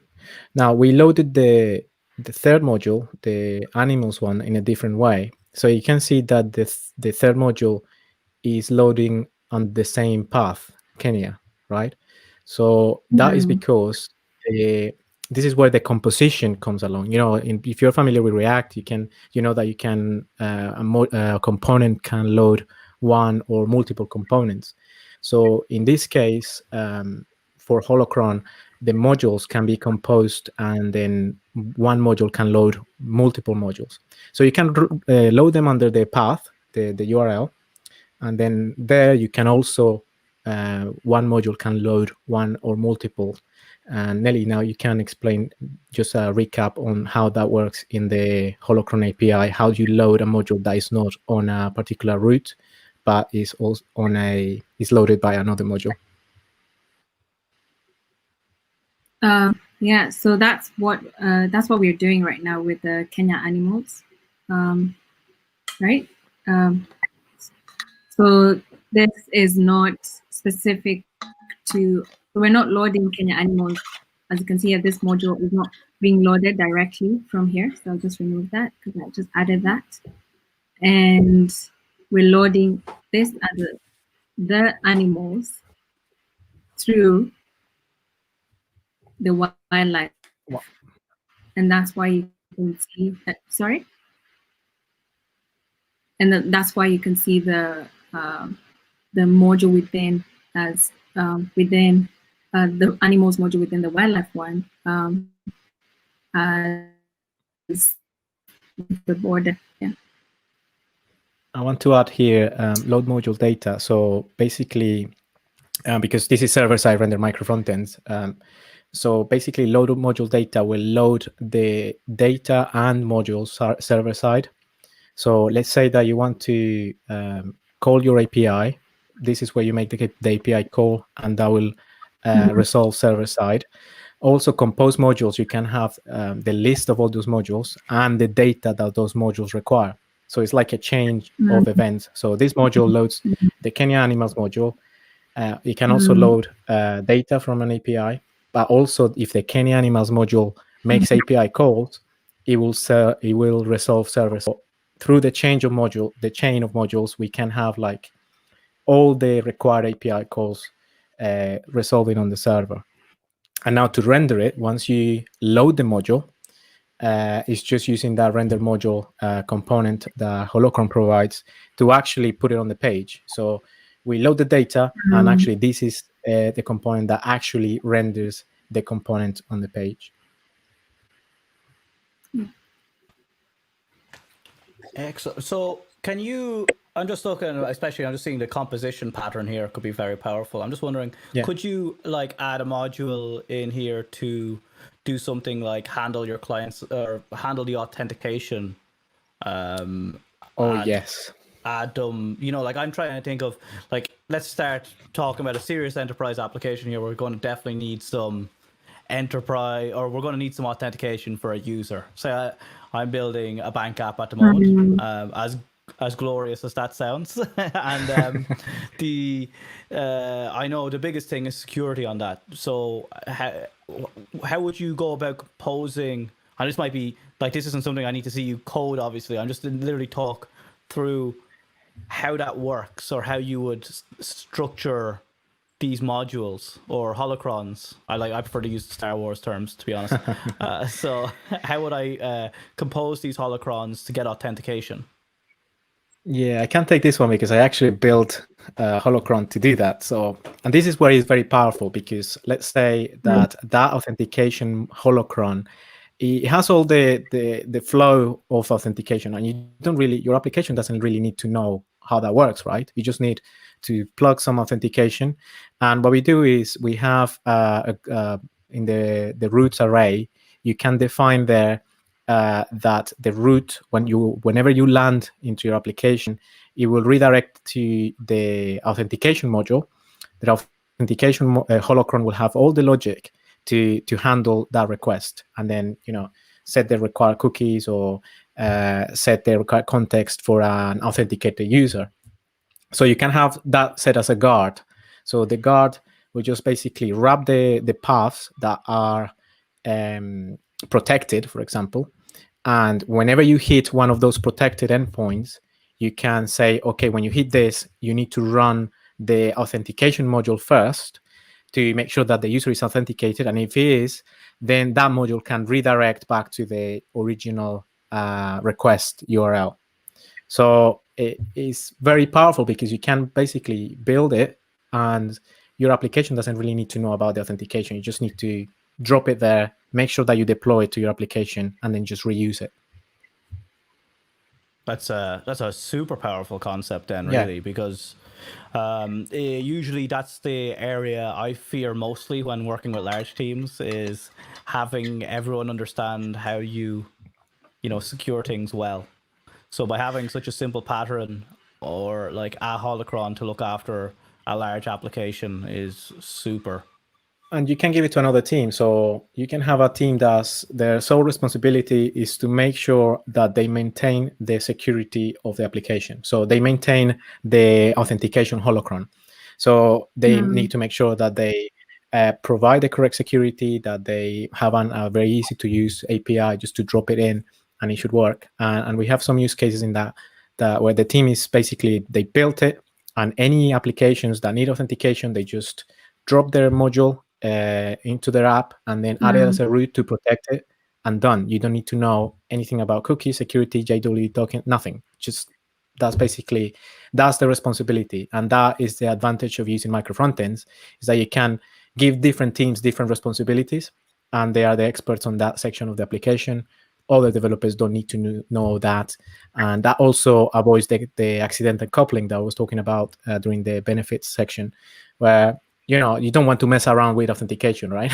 Now we loaded the third module, the animals one, in a different way. So you can see that the third module is loading on the same path, Kenya, right? So that is because this is where the composition comes along. You know, if you're familiar with React, you know that you can a component can load one or multiple components. So in this case, for Holocron, the modules can be composed, and then one module can load multiple modules. So you can load them under the path, the URL, and then there you can also one module can load one or multiple. And Nelly, now you can explain just a recap on how that works in the Holocron API. How do you load a module that is not on a particular route, but is also is loaded by another module? Yeah, so that's what we're doing right now with the Kenya animals, right? So this is not specific to. So we're not loading Kenya animals. As you can see, this module is not being loaded directly from here. So I'll just remove that because I just added that, and we're loading this as the animals through the wildlife. And that's why you can see that, sorry. And that's why you can see the module within as within the animals module within the wildlife one as the border. Yeah. I want to add here load module data. So basically, because this is server-side render micro frontends, so basically load module data will load the data and modules server-side. So let's say that you want to call your API. This is where you make the API call, and that will resolve server-side. Also, compose modules, you can have the list of all those modules and the data that those modules require. So it's like a chain of events. So this module loads the Kenya animals module. You can also load data from an API, but also if the Kenya animals module makes API calls, it will resolve server. So through the chain of modules, we can have like all the required API calls resolving on the server. And now to render it, once you load the module, it's just using that render module component that Holocron provides to actually put it on the page. So we load the data, and actually this is the component that actually renders the component on the page. Excellent. So can you, I'm just looking, especially I'm just seeing the composition pattern here could be very powerful. I'm just wondering, could you like add a module in here to do something like handle your clients or handle the authentication? Yes. Add them, you know, like I'm trying to think of like, let's start talking about a serious enterprise application here. We're going to definitely need some enterprise, or we're going to need some authentication for a user. So I'm building a bank app at the moment, as glorious as that sounds. And I know the biggest thing is security on that. So how would you go about composing? And this might be like, this isn't something I need to see you code, obviously. I'm just literally talk through how that works, or how you would structure these modules or holocrons. I prefer to use Star Wars terms, to be honest. So how would I compose these holocrons to get authentication? Yeah, I can take this one because I actually built a holocron to do that. So, and this is where it's very powerful, because let's say that that authentication holocron, it has all the flow of authentication, and you don't really, your application doesn't really need to know how that works, right? You just need to plug some authentication. And what we do is we have in the roots array, you can define there that the root, whenever you land into your application, it will redirect to the authentication module. The authentication holocron will have all the logic to handle that request, and then set the required cookies or set the required context for an authenticated user. So you can have that set as a guard. So the guard will just basically wrap the paths that are protected, for example. And whenever you hit one of those protected endpoints, you can say, okay, when you hit this, you need to run the authentication module first to make sure that the user is authenticated. And if he is, then that module can redirect back to the original request URL. So it is very powerful because you can basically build it, and your application doesn't really need to know about the authentication. You just need to drop it there, make sure that you deploy it to your application, and then just reuse it. That's a super powerful concept then, really, because usually that's the area I fear mostly when working with large teams, is having everyone understand how you secure things well. So by having such a simple pattern, or like a holocron to look after a large application, is super. And you can give it to another team. So you can have a team that's their sole responsibility is to make sure that they maintain the security of the application. So they maintain the authentication holocron. So they need to make sure that they provide the correct security, that they have a very easy to use API just to drop it in, and it should work. And we have some use cases in that where the team is basically, they built it, and any applications that need authentication, they just drop their module into their app and then add it as a root to protect it, and done. You don't need to know anything about cookies, security, JWT token, nothing. Just that's the responsibility, and that is the advantage of using micro frontends, is that you can give different teams different responsibilities, and they are the experts on that section of the application. Other developers don't need to know that, and that also avoids the accidental coupling that I was talking about during the benefits section, where you don't want to mess around with authentication, right?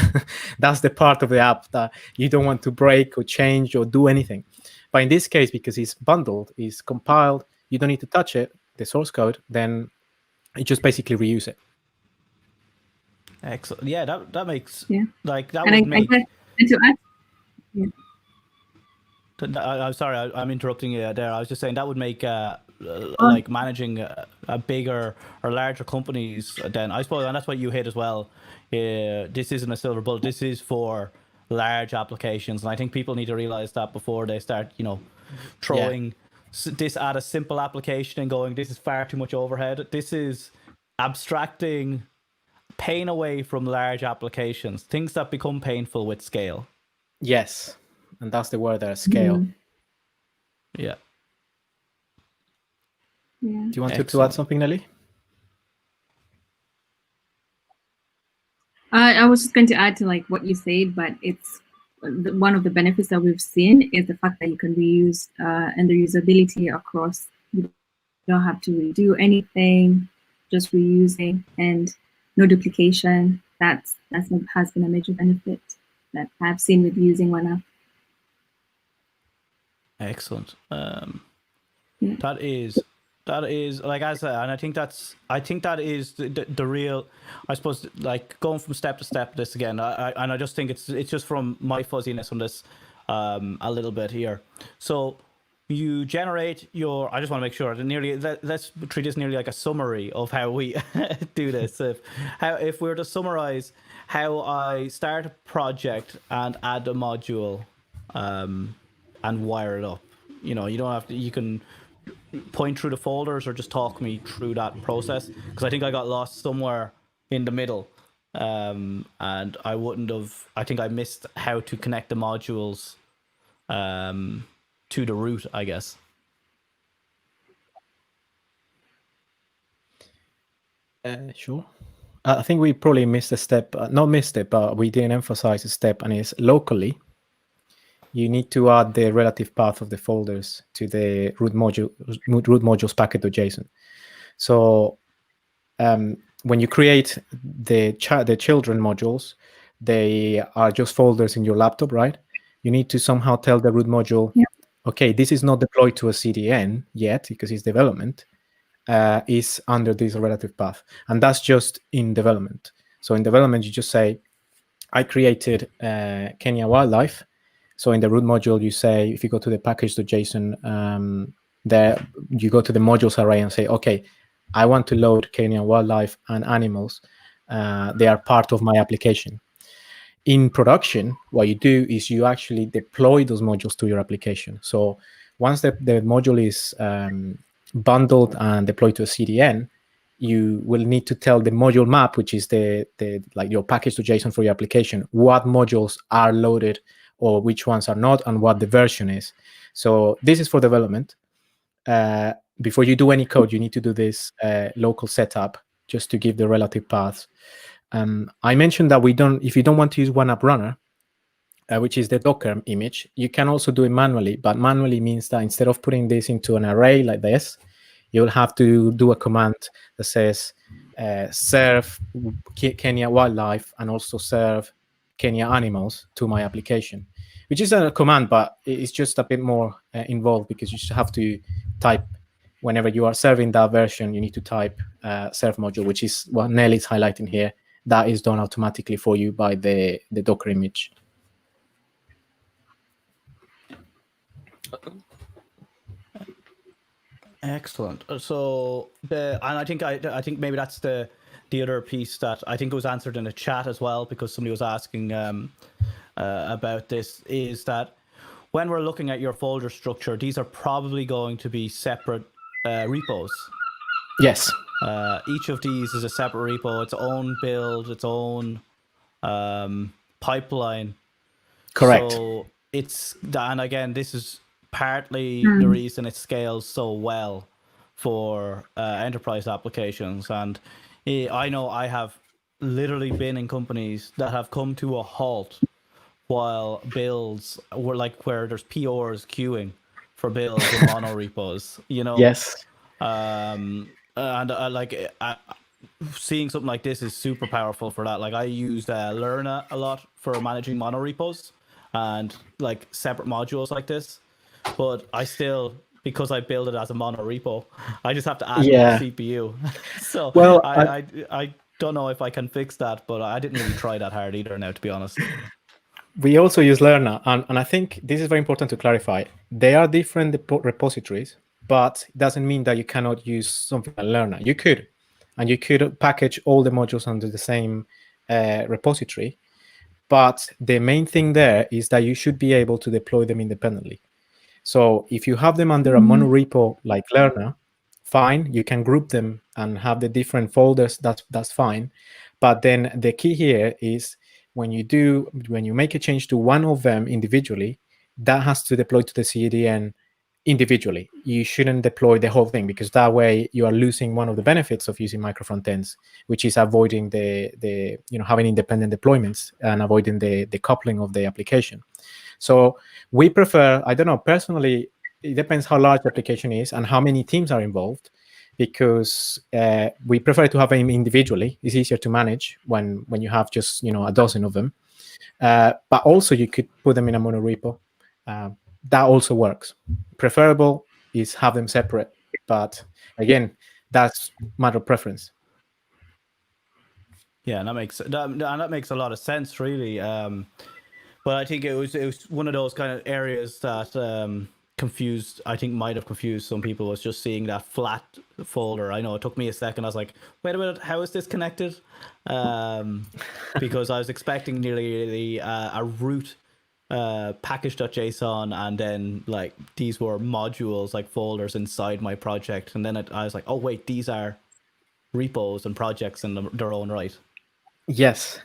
That's the part of the app that you don't want to break or change or do anything. But in this case, because it's bundled, it's compiled, you don't need to touch it, the source code, then you just basically reuse it. Excellent. Yeah, that makes like that and would make. And to add, yeah. I'm sorry, I'm interrupting you there. I was just saying that would make like managing a bigger or larger companies. Then I suppose, and that's what you hit as well. This isn't a silver bullet. This is for large applications, and I think people need to realize that before they start, throwing this at a simple application and going, this is far too much overhead. This is abstracting pain away from large applications, things that become painful with scale. Yes, and that's the word there, scale. Yeah. Do you want to add something, Nelly? I was just going to add to like what you said, but it's one of the benefits that we've seen is the fact that you can reuse and the usability across. You don't have to redo anything, just reusing and no duplication. That has been a major benefit that I've seen with using OneApp. Excellent. That is like I said, and I think that is the real, I suppose, like going from step to step. This again, I just think it's just from my fuzziness on this a little bit here. So you generate your. I just want to make sure that let's treat this nearly like a summary of how we do this. If we were to summarize how I start a project and add a module, and wire it up. You don't have to. You can point through the folders or just talk me through that process, because I think I got lost somewhere in the middle, and I think I missed how to connect the modules to the root, I guess. Sure. I think we probably missed a step, not missed it, but we didn't emphasize a step, and it's locally. You need to add the relative path of the folders to the root modules packet.json. So when you create the children modules, they are just folders in your laptop, right? You need to somehow tell the root module, okay, this is not deployed to a CDN yet because it's development, is under this relative path. And that's just in development. So in development, you just say, I created Kenya wildlife. So in the root module, you say, if you go to the package.json, there you go to the modules array and say, okay, I want to load Kenyan wildlife and animals. They are part of my application. In production, what you do is you actually deploy those modules to your application. So once the module is bundled and deployed to a CDN, you will need to tell the module map, which is like your package.json for your application, what modules are loaded or which ones are not, and what the version is. So this is for development. Before you do any code, you need to do this local setup just to give the relative paths. I mentioned that if you don't want to use OneApp Runner, which is the Docker image, you can also do it manually, but manually means that instead of putting this into an array like this, you'll have to do a command that says serve Kenya wildlife and also serve Kenya animals to my application, which is a command, but it's just a bit more involved because you just have to type, whenever you are serving that version, you need to type serve module, which is what Nelly is highlighting here. That is done automatically for you by the Docker image. Excellent. So and I think maybe that's the other piece that I think was answered in the chat as well, because somebody was asking about this, is that when we're looking at your folder structure, these are probably going to be separate repos. Yes. Each of these is a separate repo, its own build, its own pipeline. Correct. So it's, and again, this is partly the reason it scales so well for enterprise applications. And I know I have literally been in companies that have come to a halt while builds were like where there's PRs queuing for builds in mono repos, you know. Yes. Seeing something like this is super powerful for that. Like I used Lerna a lot for managing mono repos and like separate modules like this, but I still, because I build it as a mono repo, I just have to add more CPU. So well, I don't know if I can fix that, but I didn't really try that hard either now, to be honest. We also use Lerna, and I think this is very important to clarify. They are different repositories, but it doesn't mean that you cannot use something like Lerna. You could, and you could package all the modules under the same repository. But the main thing there is that you should be able to deploy them independently. So if you have them under a monorepo like Lerna, fine, you can group them and have the different folders, that's fine. But then the key here is when you make a change to one of them individually, that has to deploy to the CDN individually. You shouldn't deploy the whole thing, because that way you are losing one of the benefits of using micro frontends, which is avoiding the having independent deployments and avoiding the coupling of the application. So we prefer, I don't know, personally, it depends how large the application is and how many teams are involved, because we prefer to have them individually. It's easier to manage when you have just a dozen of them. But also you could put them in a monorepo. That also works. Preferable is have them separate, but again, that's matter of preference. Yeah, and that makes a lot of sense, really. But I think it was one of those kind of areas that might have confused some people, was just seeing that flat folder. I know it took me a second. I was like, wait a minute, how is this connected? Because I was expecting nearly a root package.json, and then like these were modules, like folders inside my project. And then I was like, oh wait, these are repos and projects in their own right. Yes.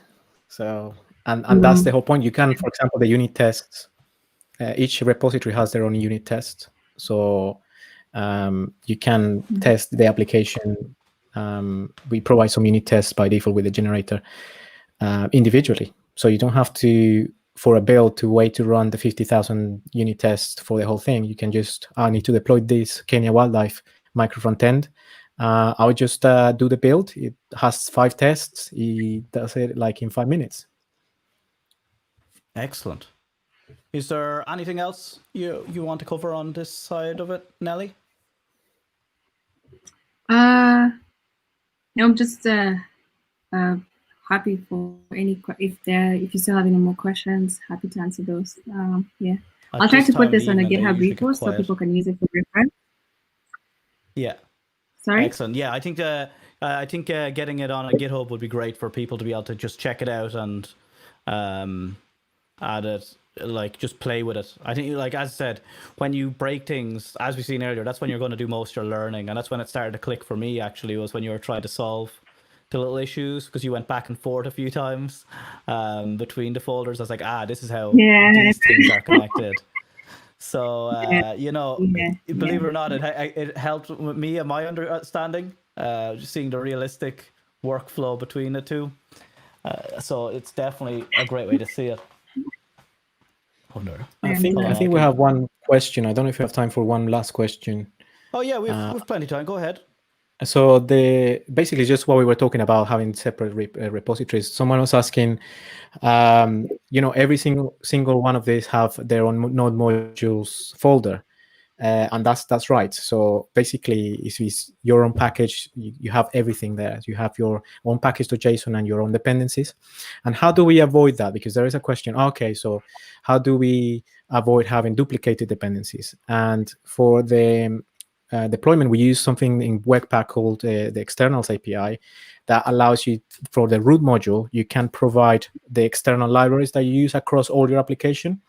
So, and that's the whole point. You can, for example, the unit tests, each repository has their own unit tests. So you can test the application. We provide some unit tests by default with the generator individually. So you don't have to, for a build, to wait to run the 50,000 unit tests for the whole thing. You can just, I need to deploy this Kenya wildlife micro front end. I would just do the build. It has 5 tests. He does it like in 5 minutes. Excellent. Is there anything else you want to cover on this side of it, Nelly? No, I'm just happy for any, if you still have any more questions, happy to answer those. Yeah, I'll try to put this on a GitHub repo so people can use it for reference. Yeah. Sorry? Excellent. Yeah, I think getting it on a GitHub would be great for people to be able to just check it out and add it, like just play with it. I think, like as I said, when you break things, as we've seen earlier, that's when you're going to do most of your learning, and that's when it started to click for me. Actually, was when you were trying to solve the little issues, because you went back and forth a few times between the folders. I was like, this is how these things are connected. So, believe it or not, it helped with me and my understanding, just seeing the realistic workflow between the two. So it's definitely a great way to see it. I think we have one question. I don't know if you have time for one last question. Oh yeah, we've plenty of time. Go ahead. So basically just what we were talking about, having separate repositories. Someone was asking, every single one of these have their own node modules folder, and that's right. So basically, if it's your own package, you have everything there. You have your own package.json and your own dependencies. And how do we avoid that? Because there is a question. Okay, so how do we avoid having duplicated dependencies? And for the deployment, we use something in Webpack called the externals API that allows you, for the root module, you can provide the external libraries that you use across all your application.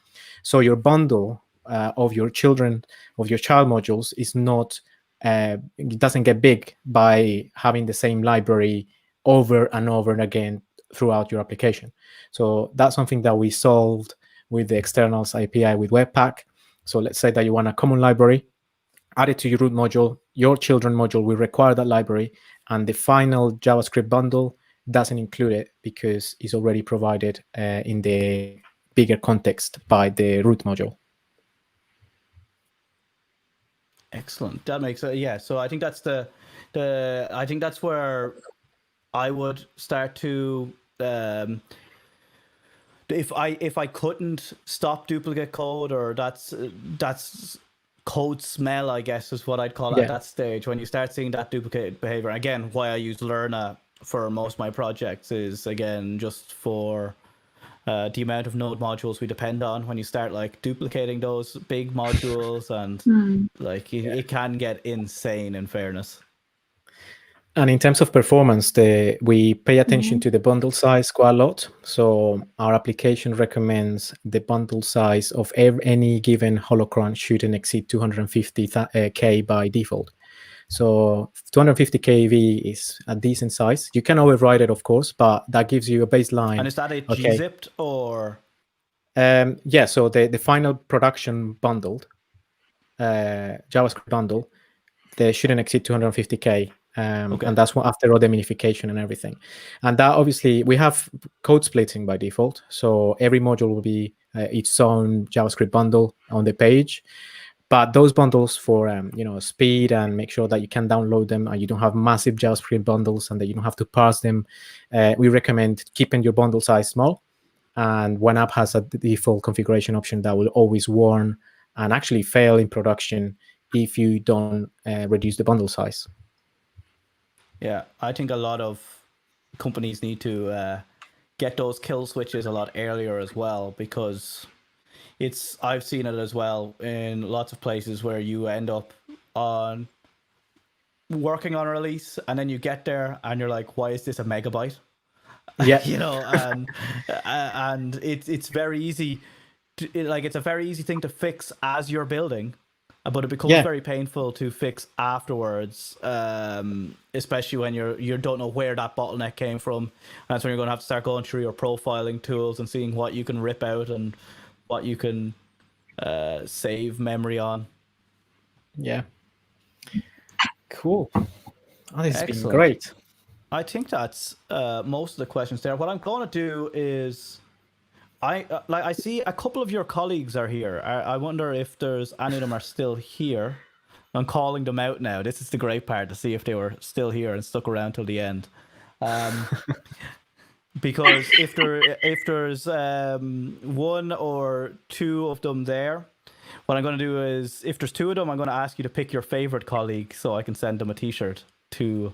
So your bundle of your child modules is not, it doesn't get big by having the same library over and over and again throughout your application. So that's something that we solved with the externals API with Webpack. So let's say that you want a common library, add it to your root module. Your children module will require that library, and the final JavaScript bundle doesn't include it because it's already provided in the bigger context by the root module. Excellent. That makes it. Yeah. So I think that's I think that's where I would start to. If I couldn't stop duplicate code, or that's code smell, I guess is what I'd call it at that stage, when you start seeing that duplicate behavior. Again, why I use Lerna for most of my projects is, again, just for the amount of node modules we depend on. When you start like duplicating those big modules, and like it can get insane, in fairness. And in terms of performance, we pay attention to the bundle size quite a lot. So our application recommends the bundle size of any given Holocron shouldn't exceed 250K by default. So 250 KV is a decent size. You can override it, of course, but that gives you a baseline. And is that a gzipped or? Yeah, so the final production bundled JavaScript bundle, they shouldn't exceed 250K. And that's after all the minification and everything. And that obviously, we have code splitting by default. So every module will be its own JavaScript bundle on the page. But those bundles for speed and make sure that you can download them and you don't have massive JavaScript bundles and that you don't have to parse them, we recommend keeping your bundle size small. And OneApp has a default configuration option that will always warn and actually fail in production if you don't reduce the bundle size. Yeah, I think a lot of companies need to get those kill switches a lot earlier as well, because I've seen it as well in lots of places where you end up on working on a release and then you get there and you're like, why is this a megabyte? Yeah, and it's very easy it's a very easy thing to fix as you're building, but it becomes very painful to fix afterwards, especially when you don't know where that bottleneck came from. And that's when you're going to have to start going through your profiling tools and seeing what you can rip out and what you can save memory on. Yeah. Cool. Oh, this has been great. I think that's most of the questions there. What I'm going to do is, I see a couple of your colleagues are here. I wonder if there's any of them are still here. I'm calling them out now. This is the great part, to see if they were still here and stuck around till the end. Because if there's one or two of them there, what I'm going to do is, if there's two of them, I'm going to ask you to pick your favorite colleague so I can send them a T-shirt to.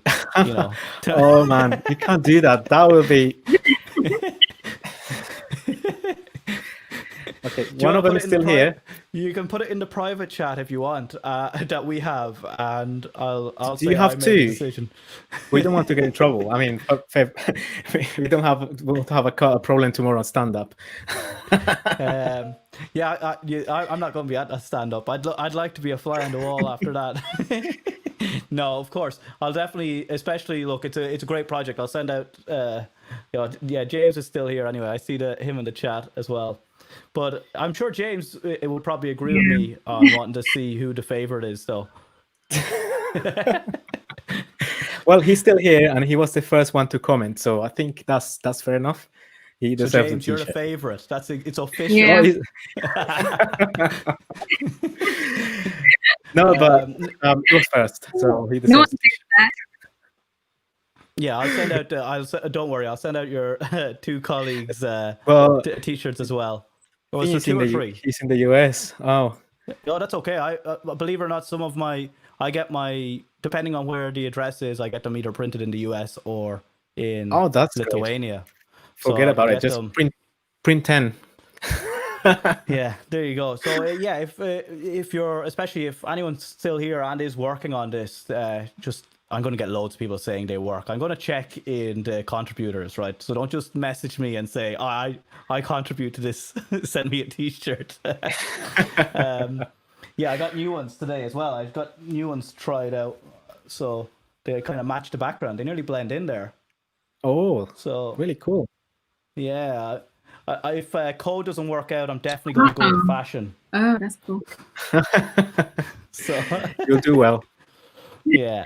Oh man, you can't do that. That will be. Okay, one of them is still here. You can put it in the private chat if you want, that we have, and I'll do say you have I made two? the decision. We don't want to get in trouble. I mean, we'll have a problem tomorrow on stand up. I'm not going to be at a stand up. I'd like to be a fly on the wall after that. No, of course. I'll definitely, especially look. It's a great project. I'll send out. James is still here anyway. I see him in the chat as well. But I'm sure James would probably agree with me on wanting to see who the favorite is, though. Well, he's still here, and he was the first one to comment, so I think that's fair enough. He deserves so James, you're the favorite. It's official. Yeah. No, but he was first, so he deserves it. Yeah, I'll send out. Don't worry, I'll send out your two colleagues' T-shirts as well. Was it 2 or 3? He's in the US. Oh. No, that's okay. I believe it or not, some of I get my, depending on where the address is, I get them either printed in the US or in Lithuania. Great. Forget about it. Just print 10. Yeah, there you go. So if you're, especially if anyone's still here and is working on this, I'm going to get loads of people saying they work. I'm going to check in the contributors, right? So don't just message me and say, I contribute to this. Send me a T-shirt. I got new ones today as well. I've got new ones tried out. So they kind of match the background. They nearly blend in there. Oh, so really cool. Yeah. If code doesn't work out, I'm definitely going to go with fashion. Oh, that's cool. So You'll do well. yeah.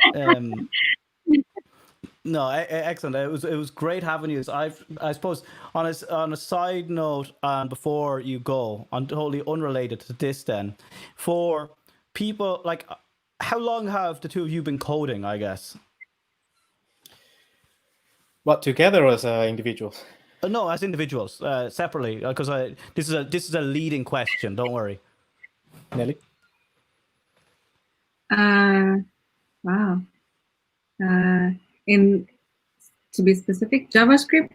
No, excellent. It was great having you. I suppose on a side note, before you go, on totally unrelated to this, then, for people like, how long have the two of you been coding? I guess. What, together or as individuals? No, as individuals, separately, because this is a leading question. Don't worry, Nelly? Wow. To be specific, JavaScript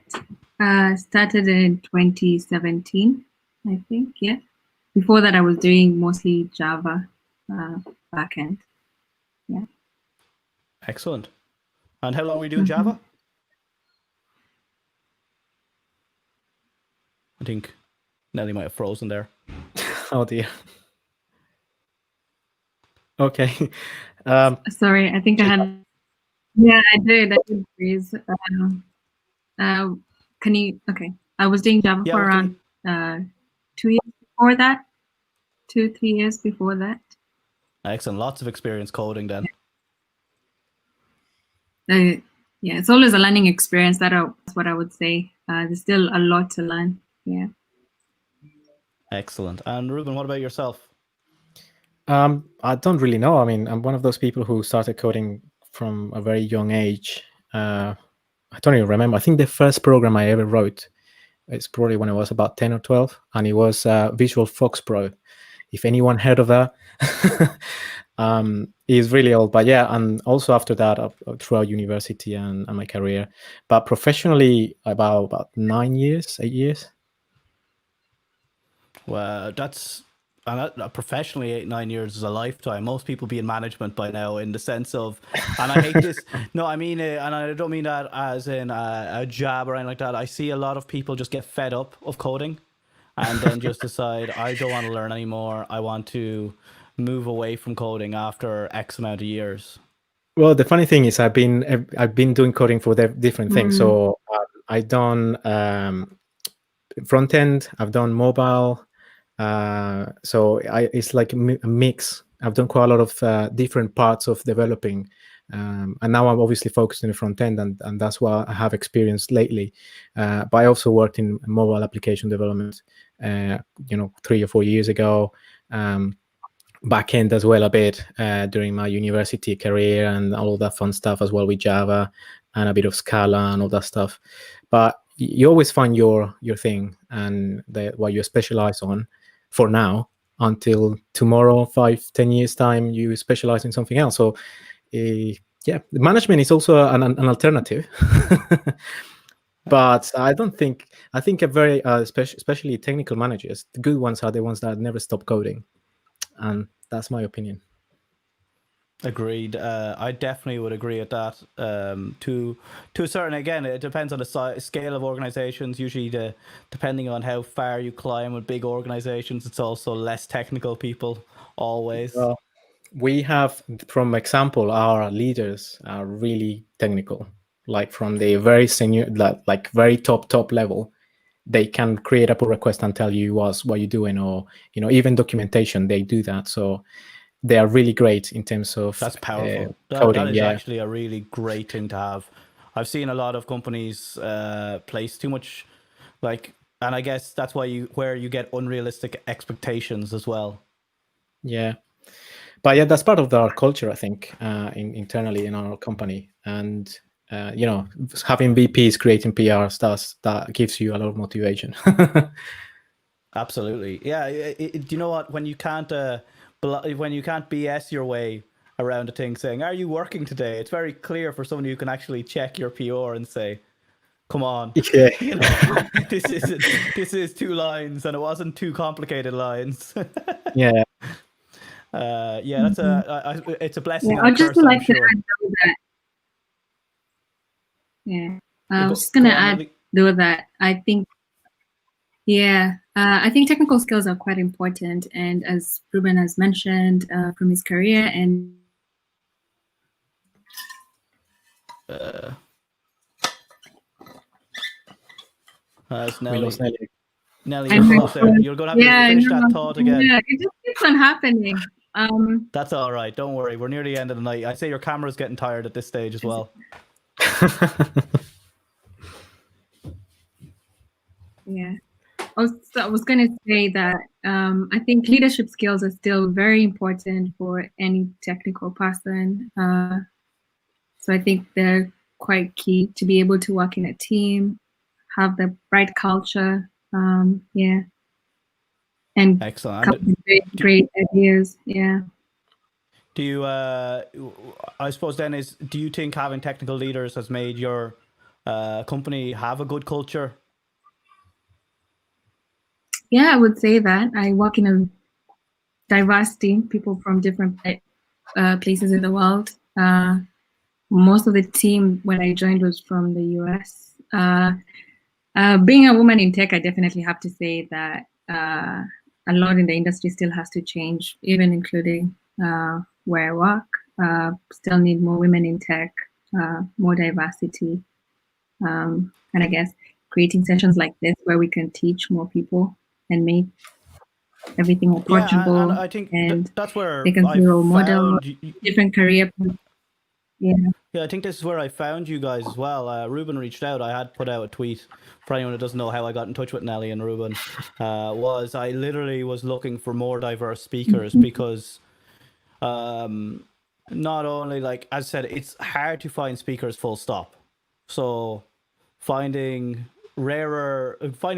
started in 2017, I think. Yeah. Before that, I was doing mostly Java backend. Yeah. excellent. And how long were you doing Java? I think Nelly might have frozen there. Oh dear. Okay. Sorry, I think I had. Yeah, I did. Freeze. Can you? Okay, I was doing Java for around 2 years before that. 2-3 years before that. Excellent. Lots of experience coding then. Yeah, it's always a learning experience. That's what I would say. There's still a lot to learn. Yeah. Excellent. And Ruben, what about yourself? I don't really know. I mean, I'm one of those people who started coding from a very young age. I don't even remember. I think the first program I ever wrote is probably when I was about 10 or 12, and it was Visual Fox Pro. If anyone heard of that, it's really old. But yeah, and also after that, throughout university and my career, but professionally about 9 years, 8 years. Well, that's professionally 8-9 years is a lifetime. Most people be in management by now, in the sense of, and I hate this. No, I mean, and I don't mean that as in a job or anything like that. I see a lot of people just get fed up of coding, and then just decide, I don't want to learn anymore. I want to move away from coding after X amount of years. Well, the funny thing is, I've been doing coding for different things. So I've done front end, I've done mobile. So it's like a mix. I've done quite a lot of different parts of developing, and now I'm obviously focused on the front end, and that's what I have experienced lately. But I also worked in mobile application development, 3 or 4 years ago. Backend as well a bit during my university career, and all of that fun stuff as well with Java and a bit of Scala and all that stuff. But you always find your thing and what you specialize on for now, until tomorrow, 5-10 years time, you specialize in something else. So yeah, the management is also an alternative. But I think a very especially technical managers, the good ones are the ones that never stop coding. And that's my opinion. Agreed. I definitely would agree with that. To a certain, again, it depends on the scale of organizations. Usually, depending on how far you climb with big organizations, it's also less technical people always. Well, we have, from example, our leaders are really technical. Like from the very senior, like very top level, they can create a pull request and tell you what you're doing, or even documentation. They do that. So they are really great in terms of that's powerful. Coding. That is actually a really great thing to have. I've seen a lot of companies place too much, and I guess that's where you get unrealistic expectations as well. Yeah, but yeah, that's part of our culture, I think, internally in our company, and having VPs creating PR stuff, that gives you a lot of motivation. Absolutely, yeah. Do you know what? When you can't BS your way around a thing, saying, "Are you working today?" It's very clear for someone who can actually check your PR and say, "Come on, yeah, this is 2 lines, and it wasn't 2 complicated lines." Yeah. Yeah, that's it's a blessing. Yeah, I'd just like to add that. Yeah, I was just gonna add though that I think, I think technical skills are quite important, and as Ruben has mentioned from his career, and as we lost Nelly. Nelly, I'm you're going to have to finish that thought again. Yeah, it just keeps on happening. That's all right. Don't worry. We're near the end of the night. I'd say your camera's getting tired at this stage as well. Yeah. I was going to say that I think leadership skills are still very important for any technical person. So I think they're quite key to be able to work in a team, have the right culture. Yeah. And excellent. come up with great ideas. Yeah. Do you, I suppose then do you think having technical leaders has made your company have a good culture? Yeah, I would say that. I work in a diverse team, people from different places in the world. Most of the team when I joined was from the US. Being a woman in tech, I definitely have to say that a lot in the industry still has to change, even including where I work. Still need more women in tech, more diversity. And I guess creating sessions like this where we can teach more people and make everything approachable. Yeah, and I think that's where they can see role model, different career. Yeah. Yeah, I think this is where I found you guys as well. Ruben reached out. I had put out a tweet for anyone who doesn't know how I got in touch with Nelly and Ruben. Was I literally was looking for more diverse speakers because not only, like as I said, it's hard to find speakers full stop. So finding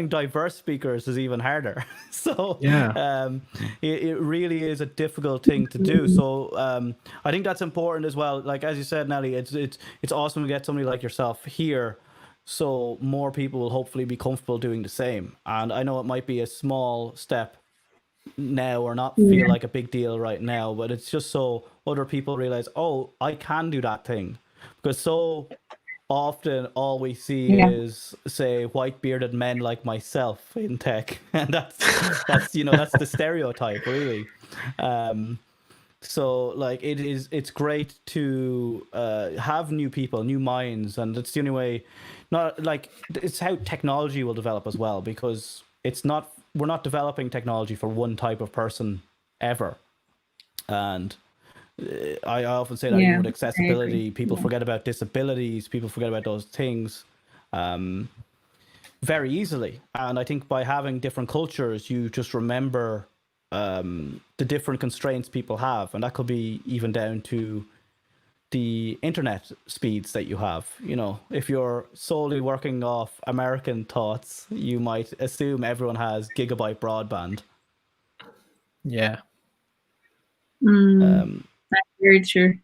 diverse speakers is even harder. So yeah, it really is a difficult thing to do. So I think that's important as well. Like as you said, Nelly, it's awesome to get somebody like yourself here, so more people will hopefully be comfortable doing the same. And I know it might be a small step now or not feel like a big deal right now, but it's just so other people realize, oh, I can do that thing. Because so often all we see is, say, white bearded men like myself in tech, and that's that's the stereotype, really. So like it's great to have new people, new minds, and it's the only way. Not like it's how technology will develop as well, because we're not developing technology for one type of person ever. And I often say that even with accessibility, people forget about disabilities, people forget about those things very easily. And I think by having different cultures, you just remember the different constraints people have. And that could be even down to the internet speeds that you have. If you're solely working off American thoughts, you might assume everyone has gigabyte broadband. Yeah. That's very true.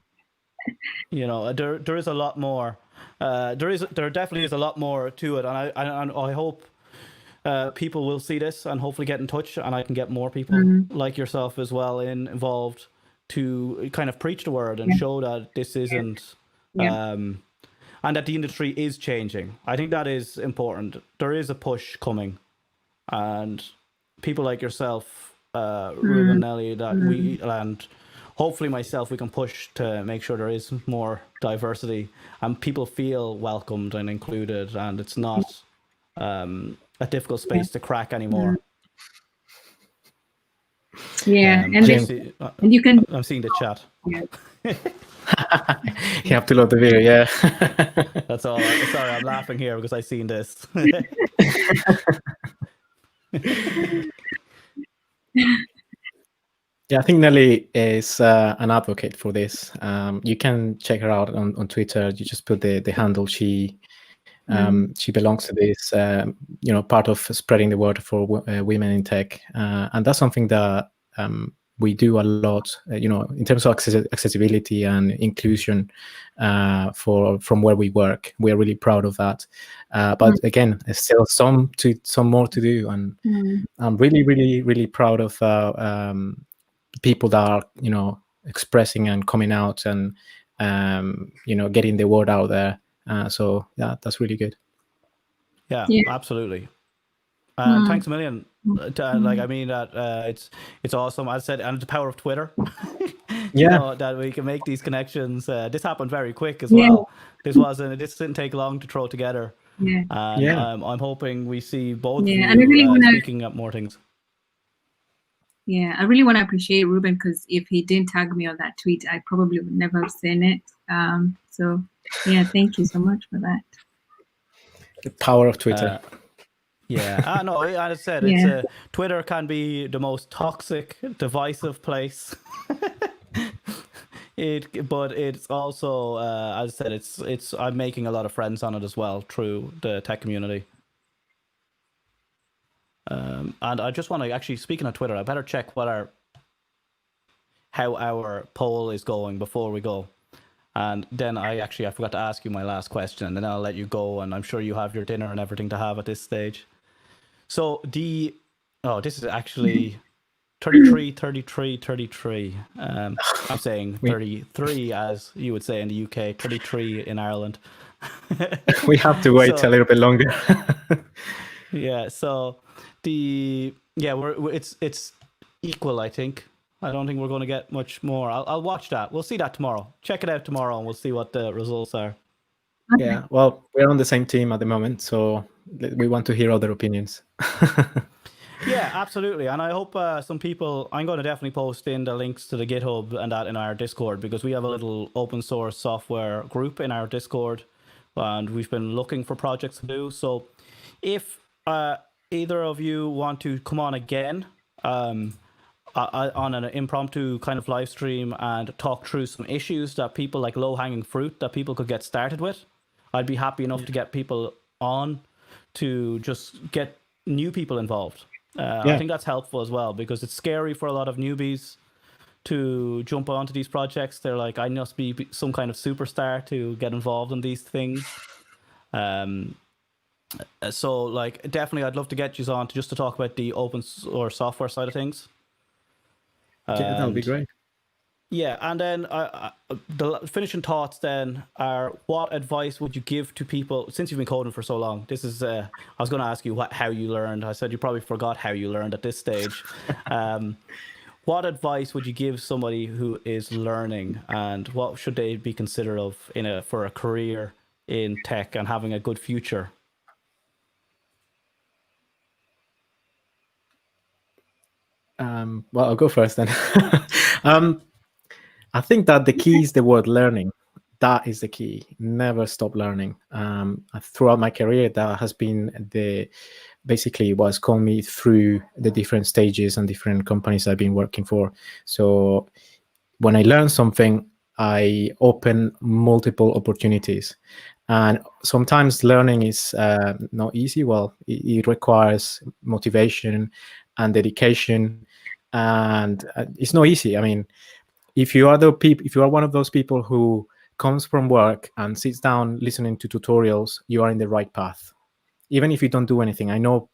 There is a lot more. There definitely is a lot more to it, and I hope people will see this and hopefully get in touch, and I can get more people like yourself as well involved to kind of preach the word and show that this isn't, and that the industry is changing. I think that is important. There is a push coming, and people like yourself, Ruben, Nelly, that we and hopefully myself, we can push to make sure there is more diversity and people feel welcomed and included, and it's not a difficult space to crack anymore. Yeah, and you can. I'm seeing the chat. Yeah. You have to load the video, yeah. That's all. Sorry, I'm laughing here because I've seen this. Yeah, I think Nelly is an advocate for this. You can check her out on Twitter. You just put the handle. She belongs to this, part of spreading the word for women in tech, and that's something that we do a lot. In terms of accessibility and inclusion from where we work, we are really proud of that. But again, there's still some more to do, and I'm really, really, really proud of people that are expressing and coming out and getting the word out there. So yeah, that's really good. Yeah. Absolutely. Thanks a million. It's awesome. As I said, and the power of Twitter. That we can make these connections. This happened very quick as well. This didn't take long to throw together. Yeah. And Yeah. I'm hoping we see both Yeah, of and I really you wanna speaking up more things. Yeah, I really want to appreciate Ruben, because if he didn't tag me on that tweet, I probably would never have seen it. So yeah, thank you so much for that. The power of Twitter. Yeah, no, as I said, Yeah. Twitter can be the most toxic, divisive place. But it's also, as I said, I'm making a lot of friends on it as well through the tech community. And I just want to actually, speaking of Twitter, I better check how our poll is going before we go. And then I forgot to ask you my last question, and then I'll let you go. And I'm sure you have your dinner and everything to have at this stage. So this is actually 33, 33, 33. I'm saying 33 as you would say in the UK, 33 in Ireland. We have to wait a little bit longer. Yeah, so it's equal, I think. I don't think we're going to get much more. I'll watch that. We'll see that tomorrow. Check it out tomorrow, and we'll see what the results are. Okay. Yeah, well, we're on the same team at the moment, so we want to hear other opinions. Yeah, absolutely. And I hope some people, I'm going to definitely post in the links to the GitHub and that in our Discord, because we have a little open source software group in our Discord, and we've been looking for projects to do. So if either of you want to come on again on an impromptu kind of live stream and talk through some issues that people, like low-hanging fruit that people could get started with, I'd be happy enough to get people on to just get new people involved. I think that's helpful as well, because it's scary for a lot of newbies to jump onto these projects. They're like, I must be some kind of superstar to get involved in these things. So like, definitely I'd love to get you on just to talk about the open source software side of things. Yeah, that would be great. Yeah, and then the finishing thoughts then are, what advice would you give to people, since you've been coding for so long? This is, I was going to ask you how you learned. I said you probably forgot how you learned at this stage. What advice would you give somebody who is learning, and what should they be considered of for a career in tech and having a good future? Well, I'll go first then. I think that the key is the word learning. That is the key. Never stop learning. Throughout my career, that has been basically what's called me through the different stages and different companies I've been working for. So when I learn something, I open multiple opportunities. And sometimes learning is not easy. Well, it requires motivation and dedication, and it's not easy. I mean, if you are one of those people who comes from work and sits down listening to tutorials, you are in the right path. Even if you don't do anything, I know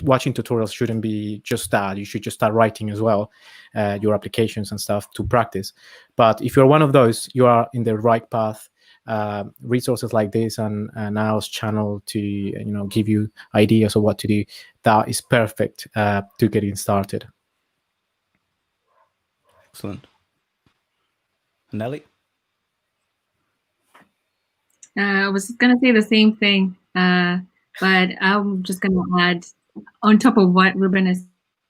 watching tutorials shouldn't be just that. You should just start writing as well, your applications and stuff to practice. But if you're one of those, you are in the right path. Resources like this and Niall's channel to give you ideas of what to do, that is perfect to getting started. Excellent. Nelly? I was going to say the same thing, but I'm just going to add on top of what Ruben is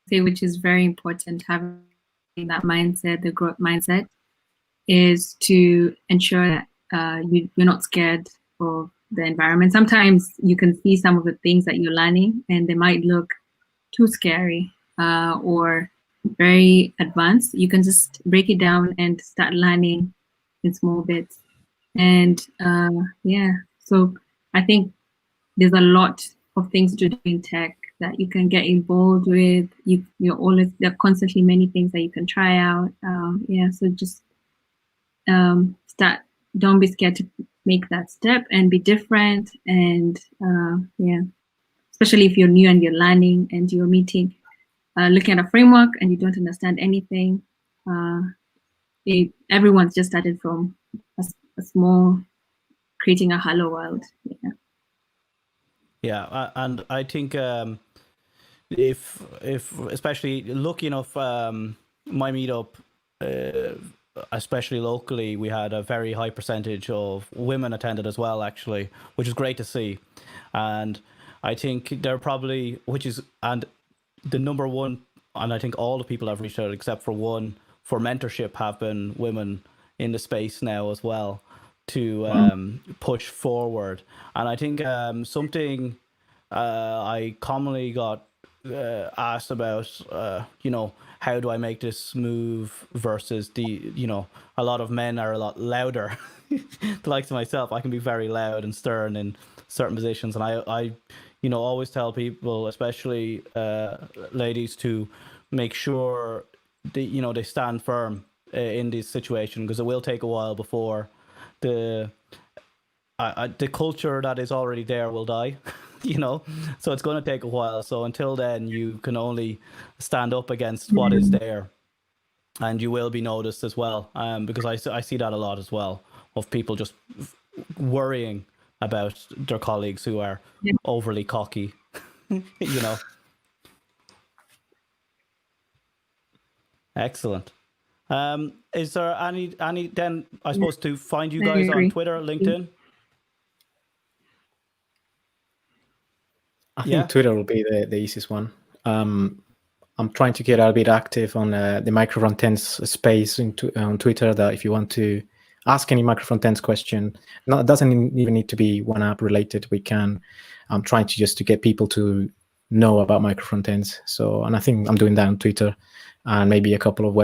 saying, which is very important, having that mindset, the growth mindset, is to ensure that you're not scared of the environment. Sometimes you can see some of the things that you're learning and they might look too scary or very advanced. You can just break it down and start learning in small bits. And yeah, so I think there's a lot of things to do in tech that you can get involved with. There are constantly many things that you can try out. Yeah, so just start. Don't be scared to make that step and be different. And yeah, especially if you're new and you're learning and you're looking at a framework and you don't understand anything. Everyone's just started from a small, creating a hello world. Yeah, and I think if especially lucky enough, my meetup especially locally, we had a very high percentage of women attended as well, actually, which is great to see. And I think they're probably, and the number one, and I think all the people I've reached out except for one for mentorship have been women in the space now as well to push forward. And I think something I commonly got asked about, how do I make this move versus a lot of men are a lot louder. The likes of myself, I can be very loud and stern in certain positions, and I always tell people, especially ladies, to make sure they stand firm in this situation, because it will take a while before the culture that is already there will die. So it's going to take a while. So until then, you can only stand up against what is there, and you will be noticed as well. Because I see that a lot as well, of people just worrying about their colleagues who are overly cocky. Excellent. Is there any then, I suppose, to find you guys on Twitter, LinkedIn? I think Twitter will be the easiest one. I'm trying to get a bit active on the micro frontends space on Twitter, that if you want to ask any micro frontends question, it doesn't even need to be OneApp related. I'm trying to get people to know about micro frontends. So, and I think I'm doing that on Twitter, and maybe a couple of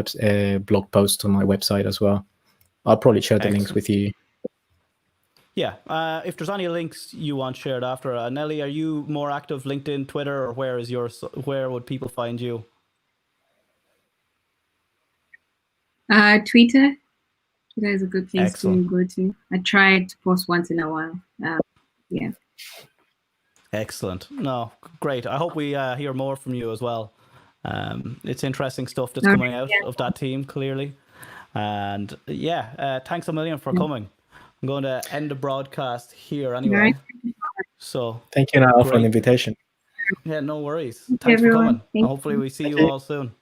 blog posts on my website as well. I'll probably share the links with you. Yeah, if there's any links you want shared after, Nelly, are you more active LinkedIn, Twitter, or where would people find you? Twitter. Twitter is a good place to go to. I try to post once in a while. Yeah. Excellent. No, great. I hope we hear more from you as well. It's interesting stuff that's coming out of that team, clearly. And thanks a million for coming. I'm going to end the broadcast here anyway. So thank you now for the invitation. Yeah, no worries. Thanks for coming. Hopefully we see you all soon.